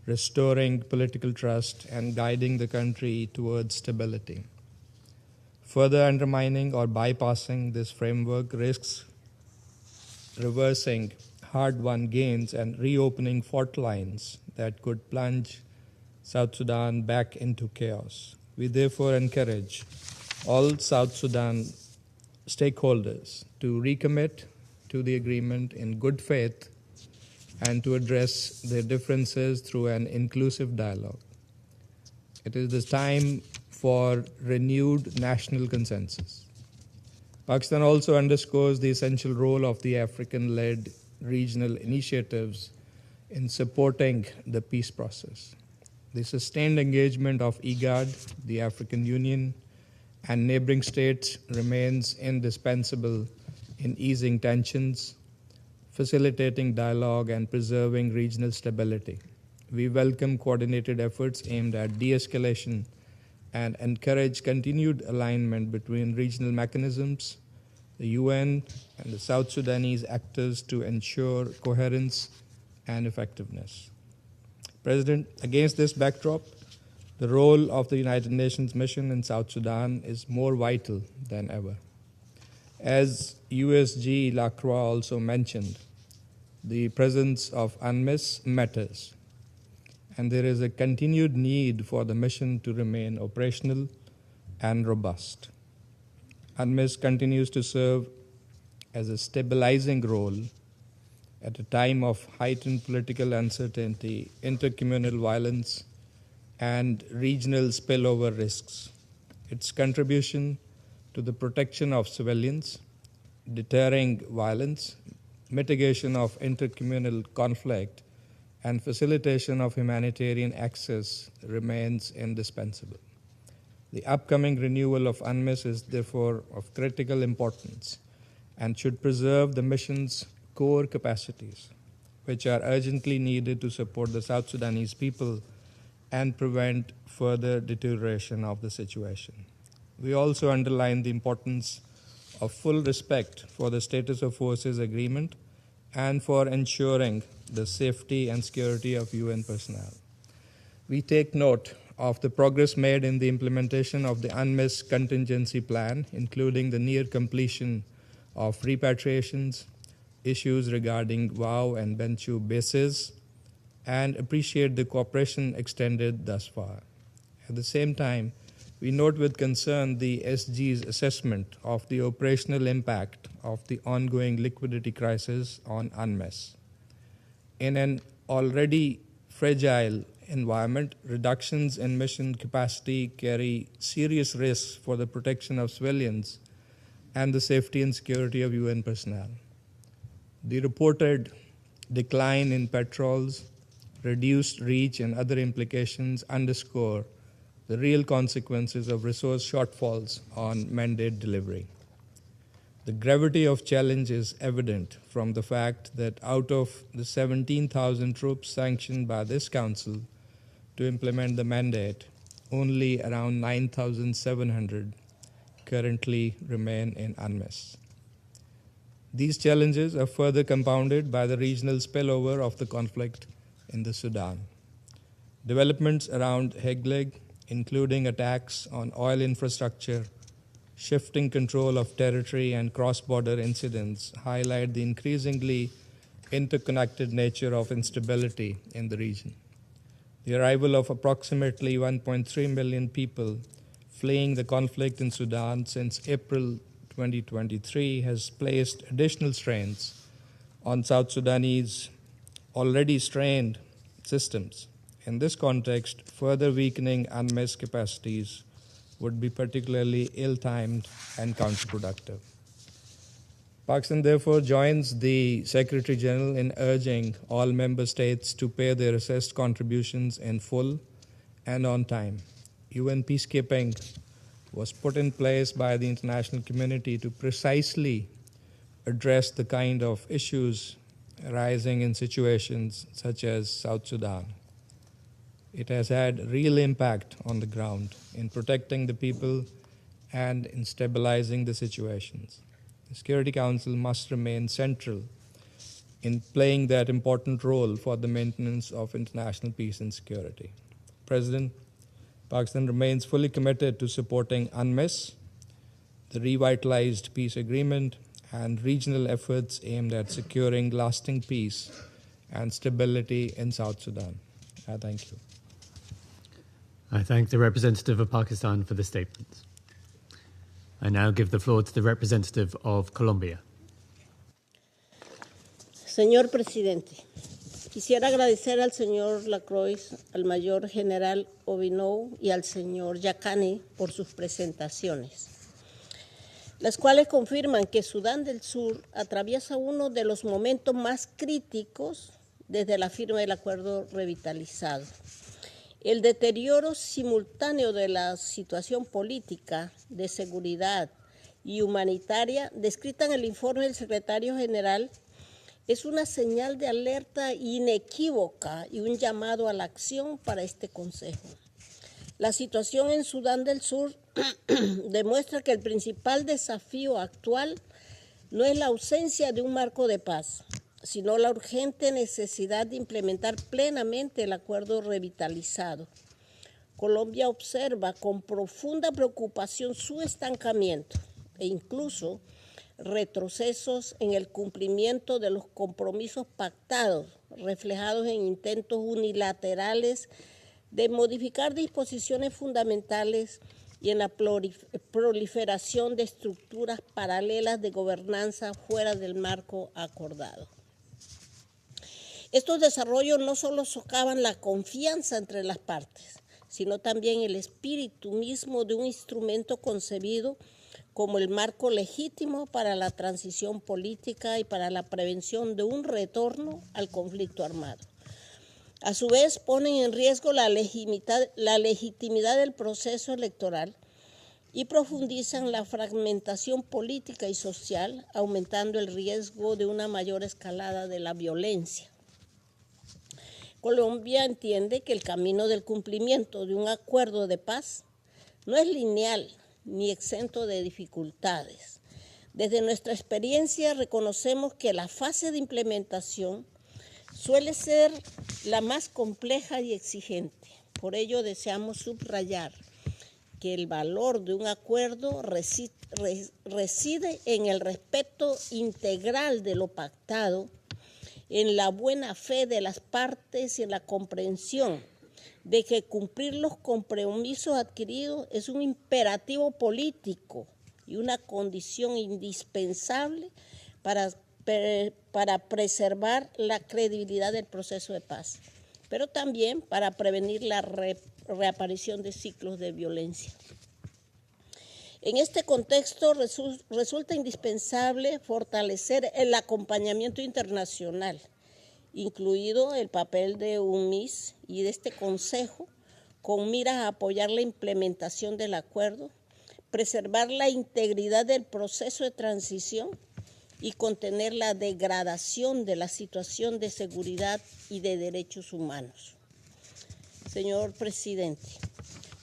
restoring political trust, and guiding the country towards stability. Further undermining or bypassing this framework risks reversing hard-won gains and reopening fault lines that could plunge South Sudan back into chaos. We therefore encourage all South Sudan stakeholders to recommit to the agreement in good faith and to address their differences through an inclusive dialogue. It is the time for renewed national consensus. Pakistan also underscores the essential role of the African-led regional initiatives in supporting the peace process. The sustained engagement of IGAD, the African Union, and neighboring states remains indispensable in easing tensions, facilitating dialogue, and preserving regional stability. We welcome coordinated efforts aimed at de-escalation and encourage continued alignment between regional mechanisms, the UN, and the South Sudanese actors to ensure coherence and effectiveness. President, against this backdrop, the role of the United Nations mission in South Sudan is more vital than ever. As USG Lacroix also mentioned, the presence of UNMISS matters, and there is a continued need for the mission to remain operational and robust. UNMISS continues to serve as a stabilizing role at a time of heightened political uncertainty, intercommunal violence, and regional spillover risks. Its contribution to the protection of civilians, deterring violence, mitigation of intercommunal conflict, and facilitation of humanitarian access remains indispensable. The upcoming renewal of UNMISS is therefore of critical importance and should preserve the mission's core capacities, which are urgently needed to support the South Sudanese people and prevent further deterioration of the situation. We also underline the importance of full respect for the Status of Forces Agreement and for ensuring the safety and security of UN personnel. We take note of the progress made in the implementation of the UNMISS contingency plan, including the near completion of repatriations, issues regarding WOW and Benchu bases, and appreciate the cooperation extended thus far. At the same time, we note with concern the SG's assessment of the operational impact of the ongoing liquidity crisis on UNMISS. In an already fragile environment, reductions in mission capacity carry serious risks for the protection of civilians and the safety and security of UN personnel. The reported decline in patrols, reduced reach, and other implications underscore the real consequences of resource shortfalls on mandate delivery. The gravity of challenge is evident from the fact that out of the 17,000 troops sanctioned by this Council to implement the mandate, only around 9,700 currently remain in UNMISS. These challenges are further compounded by the regional spillover of the conflict in the Sudan. Developments around Hegleg, including attacks on oil infrastructure, shifting control of territory, and cross-border incidents, highlight the increasingly interconnected nature of instability in the region. The arrival of approximately 1.3 million people fleeing the conflict in Sudan since April 2023 has placed additional strains on South Sudanese already strained systems. In this context, further weakening UNMISS capacities would be particularly ill-timed and counterproductive. Pakistan therefore joins the Secretary General in urging all member states to pay their assessed contributions in full and on time. UN peacekeeping was put in place by the international community to precisely address the kind of issues arising in situations such as South Sudan. It has had real impact on the ground in protecting the people and in stabilizing the situations. The Security Council must remain central in playing that important role for the maintenance of international peace and security. President, Pakistan remains fully committed to supporting UNMISS, the revitalized peace agreement, and regional efforts aimed at securing lasting peace and stability in South Sudan. I thank you. I thank the representative of Pakistan for the statement. I now give the floor to the representative of Colombia. Señor presidente, quisiera agradecer al señor Lacroix, al mayor general Owinow y al señor Yacani por sus presentaciones, las cuales confirman que Sudán del Sur atraviesa uno de los momentos más críticos desde la firma del acuerdo revitalizado. El deterioro simultáneo de la situación política, de seguridad y humanitaria descrita en el informe del secretario general es una señal de alerta inequívoca y un llamado a la acción para este Consejo. La situación en Sudán del Sur demuestra que el principal desafío actual no es la ausencia de un marco de paz, sino la urgente necesidad de implementar plenamente el acuerdo revitalizado. Colombia observa con profunda preocupación su estancamiento e incluso retrocesos en el cumplimiento de los compromisos pactados, reflejados en intentos unilaterales de modificar disposiciones fundamentales y en la proliferación de estructuras paralelas de gobernanza fuera del marco acordado. Estos desarrollos no solo socavan la confianza entre las partes, sino también el espíritu mismo de un instrumento concebido como el marco legítimo para la transición política y para la prevención de un retorno al conflicto armado. A su vez, ponen en riesgo la legitimidad del proceso electoral y profundizan la fragmentación política y social, aumentando el riesgo de una mayor escalada de la violencia. Colombia entiende que el camino del cumplimiento de un acuerdo de paz no es lineal ni exento de dificultades. Desde nuestra experiencia reconocemos que la fase de implementación suele ser la más compleja y exigente. Por ello deseamos subrayar que el valor de un acuerdo reside en el respeto integral de lo pactado, en la buena fe de las partes y en la comprensión de que cumplir los compromisos adquiridos es un imperativo político y una condición indispensable para preservar la credibilidad del proceso de paz, pero también para prevenir la reaparición de ciclos de violencia. En este contexto resulta indispensable fortalecer el acompañamiento internacional, incluido el papel de UNMISS y de este Consejo, con miras a apoyar la implementación del acuerdo, preservar la integridad del proceso de transición y contener la degradación de la situación de seguridad y de derechos humanos. Señor presidente,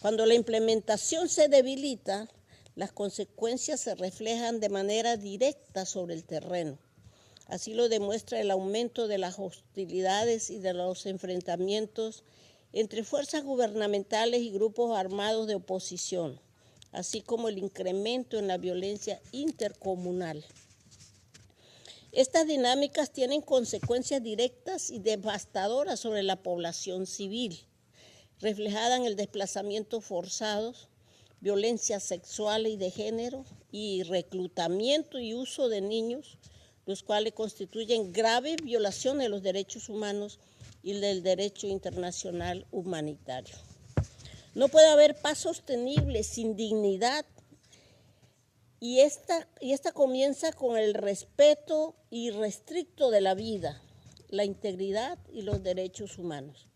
cuando la implementación se debilita, las consecuencias se reflejan de manera directa sobre el terreno. Así lo demuestra el aumento de las hostilidades y de los enfrentamientos entre fuerzas gubernamentales y grupos armados de oposición, así como el incremento en la violencia intercomunal. Estas dinámicas tienen consecuencias directas y devastadoras sobre la población civil, reflejada en el desplazamiento forzado, violencia sexual y de género y reclutamiento y uso de niños, los cuales constituyen graves violaciones de los derechos humanos y del derecho internacional humanitario. No puede haber paz sostenible sin dignidad y esta comienza con el respeto irrestricto de la vida, la integridad y los derechos humanos.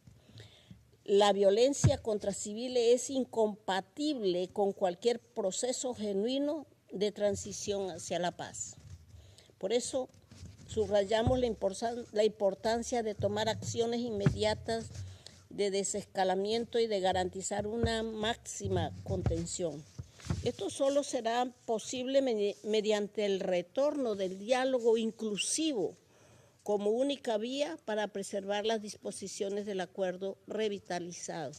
La violencia contra civiles es incompatible con cualquier proceso genuino de transición hacia la paz. Por eso subrayamos la importancia de tomar acciones inmediatas de desescalamiento y de garantizar una máxima contención. Esto solo será posible mediante el retorno del diálogo inclusivo como única vía para preservar las disposiciones del acuerdo revitalizado.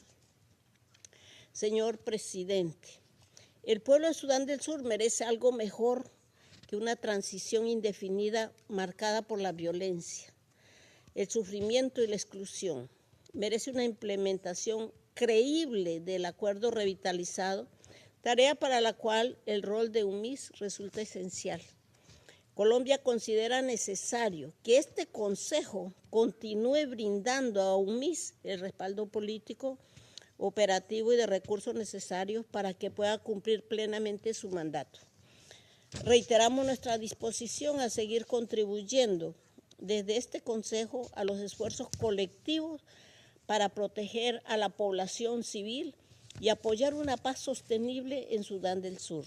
Señor presidente, el pueblo de Sudán del Sur merece algo mejor que una transición indefinida marcada por la violencia, el sufrimiento y la exclusión. Merece una implementación creíble del acuerdo revitalizado, tarea para la cual el rol de UMIS resulta esencial. Colombia considera necesario que este Consejo continúe brindando a UMIS el respaldo político, operativo y de recursos necesarios para que pueda cumplir plenamente su mandato. Reiteramos nuestra disposición a seguir contribuyendo desde este Consejo a los esfuerzos colectivos para proteger a la población civil y apoyar una paz sostenible en Sudán del Sur.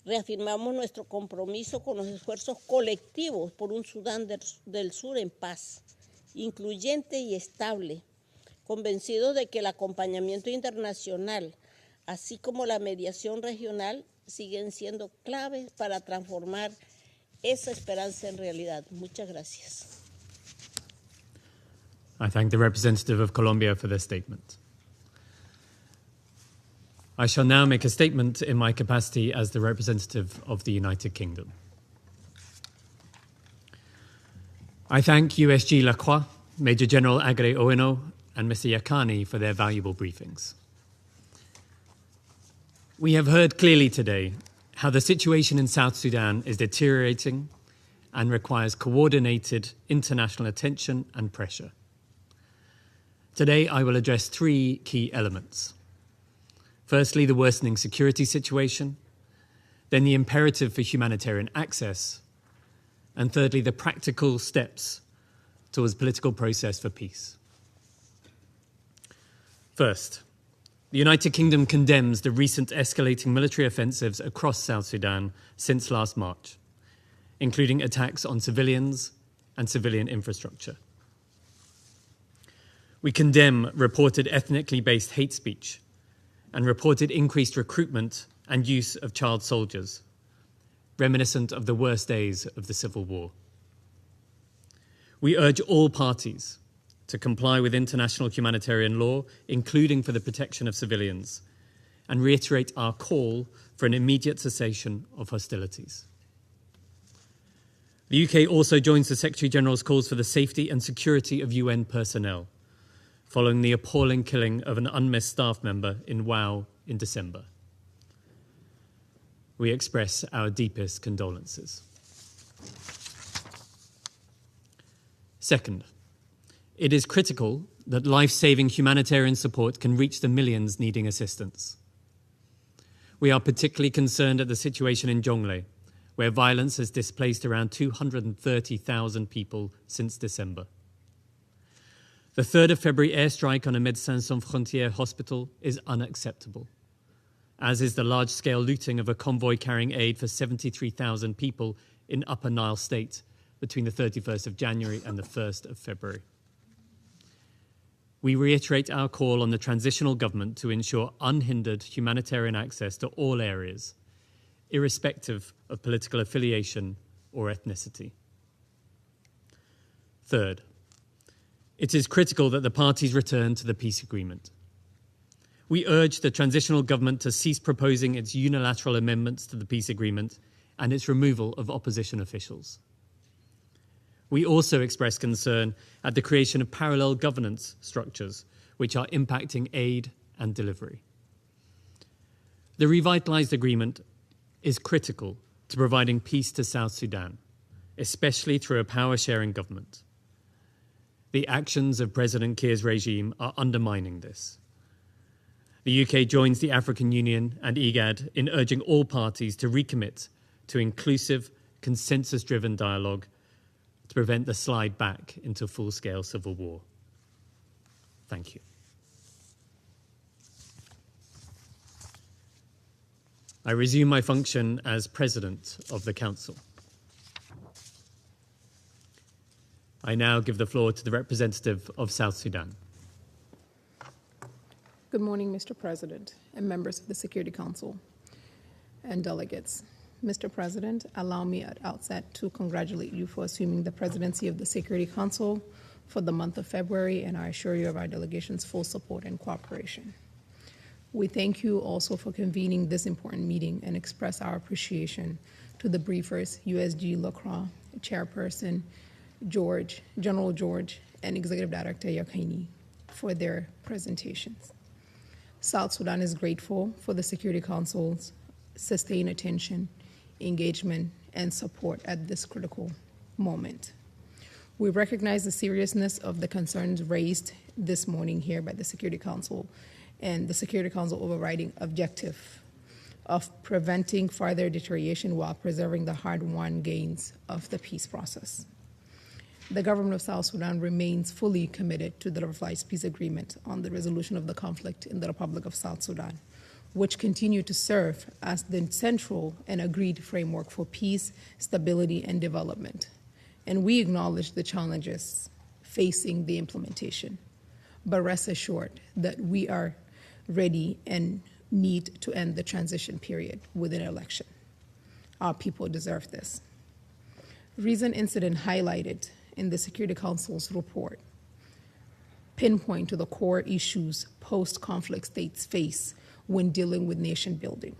Reafirmamos nuestro compromiso con los esfuerzos colectivos por un Sudán del Sur en paz, incluyente y estable, convencidos de que el acompañamiento internacional, así como la mediación regional, siguen siendo claves para transformar esa esperanza en realidad. Muchas gracias. I thank the representative of Colombia for their statement. I shall now make a statement in my capacity as the representative of the United Kingdom. I thank USG Lacroix, Major General Aggrey Owinow, and Mr. Yakani for their valuable briefings. We have heard clearly today how the situation in South Sudan is deteriorating and requires coordinated international attention and pressure. Today, I will address three key elements. Firstly, the worsening security situation, then the imperative for humanitarian access, and thirdly, the practical steps towards political process for peace. First, the United Kingdom condemns the recent escalating military offensives across South Sudan since last March, including attacks on civilians and civilian infrastructure. We condemn reported ethnically based hate speech and reported increased recruitment and use of child soldiers, reminiscent of the worst days of the Civil War. We urge all parties to comply with international humanitarian law, including for the protection of civilians, and reiterate our call for an immediate cessation of hostilities. The UK also joins the Secretary-General's calls for the safety and security of UN personnel, following the appalling killing of an unmissed staff member in Wau in December. We express our deepest condolences. Second, it is critical that life-saving humanitarian support can reach the millions needing assistance. We are particularly concerned at the situation in Jonglei, where violence has displaced around 230,000 people since December. The 3rd of February airstrike on a Médecins Sans Frontières hospital is unacceptable, as is the large-scale looting of a convoy carrying aid for 73,000 people in Upper Nile State between the 31st of January and the 1st of February. We reiterate our call on the transitional government to ensure unhindered humanitarian access to all areas, irrespective of political affiliation or ethnicity. Third, it is critical that the parties return to the peace agreement. We urge the transitional government to cease proposing its unilateral amendments to the peace agreement and its removal of opposition officials. We also express concern at the creation of parallel governance structures which are impacting aid and delivery. The revitalized agreement is critical to providing peace to South Sudan, especially through a power-sharing government. The actions of President Kiir's regime are undermining this. The UK joins the African Union and IGAD in urging all parties to recommit to inclusive, consensus-driven dialogue to prevent the slide back into full-scale civil war. Thank you. I resume my function as President of the Council. I now give the floor to the representative of South Sudan. Good morning, Mr. President and members of the Security Council and delegates. Mr. President, allow me at outset to congratulate you for assuming the presidency of the Security Council for the month of February, and I assure you of our delegation's full support and cooperation. We thank you also for convening this important meeting and express our appreciation to the briefers, USG Lacroix, Chairperson General George, and Executive Director Yakini for their presentations. South Sudan is grateful for the Security Council's sustained attention, engagement, and support at this critical moment. We recognize the seriousness of the concerns raised this morning here by the Security Council and the Security Council overriding objective of preventing further deterioration while preserving the hard-won gains of the peace process. The government of South Sudan remains fully committed to the revised peace agreement on the resolution of the conflict in the Republic of South Sudan, which continue to serve as the central and agreed framework for peace, stability, and development. And we acknowledge the challenges facing the implementation, but rest assured that we are ready and need to end the transition period with an election. Our people deserve this. Recent incident highlighted in the Security Council's report pinpoint to the core issues post-conflict states face when dealing with nation building,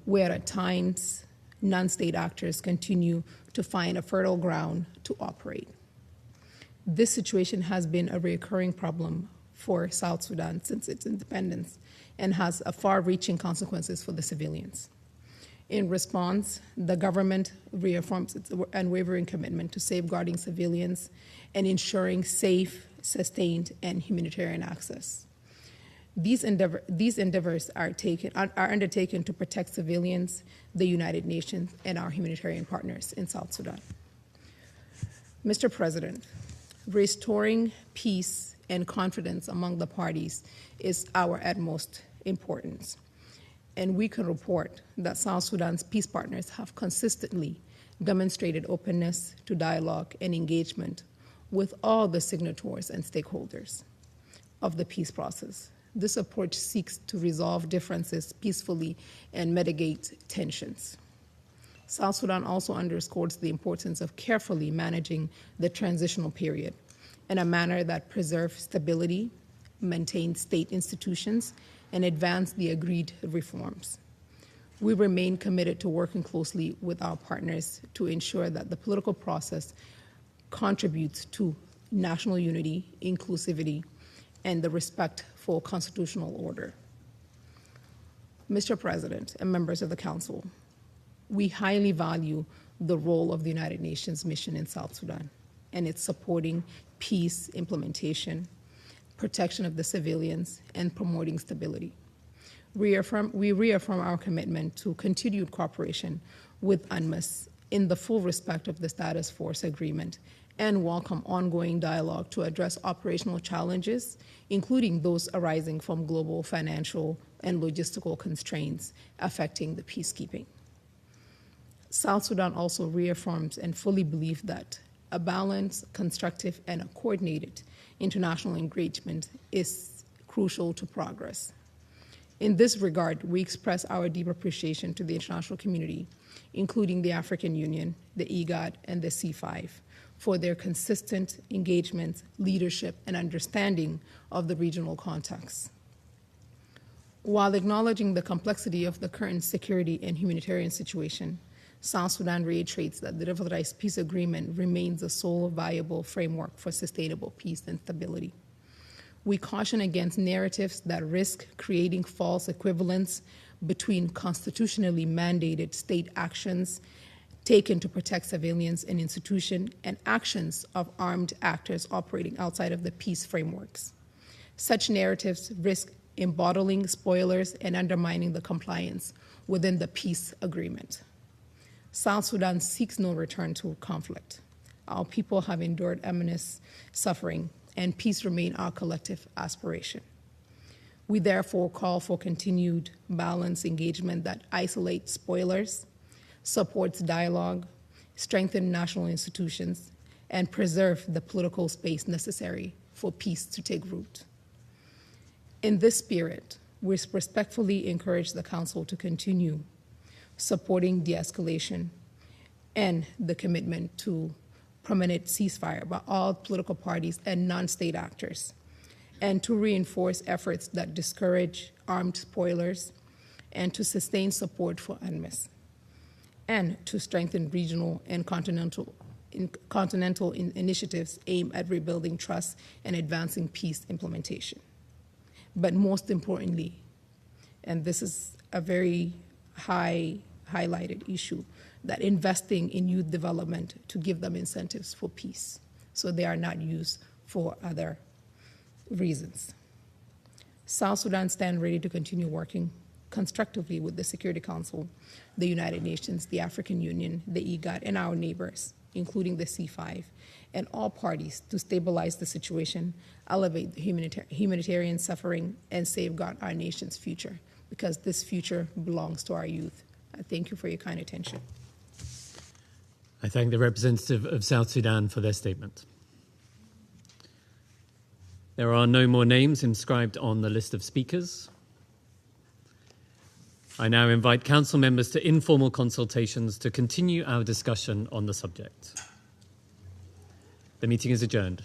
where at times non-state actors continue to find a fertile ground to operate. This situation has been a recurring problem for South Sudan since its independence and has far-reaching consequences for the civilians. In response, the government reaffirms its unwavering commitment to safeguarding civilians and ensuring safe, sustained, and humanitarian access. These endeavors are undertaken to protect civilians, the United Nations, and our humanitarian partners in South Sudan. Mr. President, restoring peace and confidence among the parties is our utmost importance. And we can report that South Sudan's peace partners have consistently demonstrated openness to dialogue and engagement with all the signatories and stakeholders of the peace process. This approach seeks to resolve differences peacefully and mitigate tensions. South Sudan also underscores the importance of carefully managing the transitional period in a manner that preserves stability, maintains state institutions, and advance the agreed reforms. We remain committed to working closely with our partners to ensure that the political process contributes to national unity, inclusivity, and the respect for constitutional order. Mr. President and members of the Council, we highly value the role of the United Nations mission in South Sudan and its supporting peace implementation, protection of the civilians, and promoting stability. We reaffirm our commitment to continued cooperation with UNMISS in the full respect of the Status Force Agreement and welcome ongoing dialogue to address operational challenges, including those arising from global financial and logistical constraints affecting the peacekeeping. South Sudan also reaffirms and fully believes that a balanced, constructive, and a coordinated international engagement is crucial to progress. In this regard, we express our deep appreciation to the international community, including the African Union, the IGAD, and the C5, for their consistent engagement, leadership, and understanding of the regional context. While acknowledging the complexity of the current security and humanitarian situation, South Sudan reiterates that the revitalized peace agreement remains the sole viable framework for sustainable peace and stability. We caution against narratives that risk creating false equivalence between constitutionally mandated state actions taken to protect civilians and institutions and actions of armed actors operating outside of the peace frameworks. Such narratives risk embottling spoilers and undermining the compliance within the peace agreement. South Sudan seeks no return to conflict. Our people have endured immense suffering, and peace remains our collective aspiration. We therefore call for continued balanced engagement that isolates spoilers, supports dialogue, strengthens national institutions, and preserve the political space necessary for peace to take root. In this spirit, we respectfully encourage the Council to continue supporting de-escalation and the commitment to permanent ceasefire by all political parties and non-state actors, and to reinforce efforts that discourage armed spoilers, and to sustain support for UNMISS, and to strengthen regional and continental initiatives aimed at rebuilding trust and advancing peace implementation. But most importantly, and this is a very highlighted issue, that investing in youth development to give them incentives for peace so they are not used for other reasons. South Sudan stands ready to continue working constructively with the Security Council, the United Nations, the African Union, the IGAD, and our neighbors, including the C5, and all parties to stabilize the situation, elevate the humanitarian suffering, and safeguard our nation's future, because this future belongs to our youth. I thank you for your kind attention. I thank the representative of South Sudan for their statement. There are no more names inscribed on the list of speakers. I now invite council members to informal consultations to continue our discussion on the subject. The meeting is adjourned.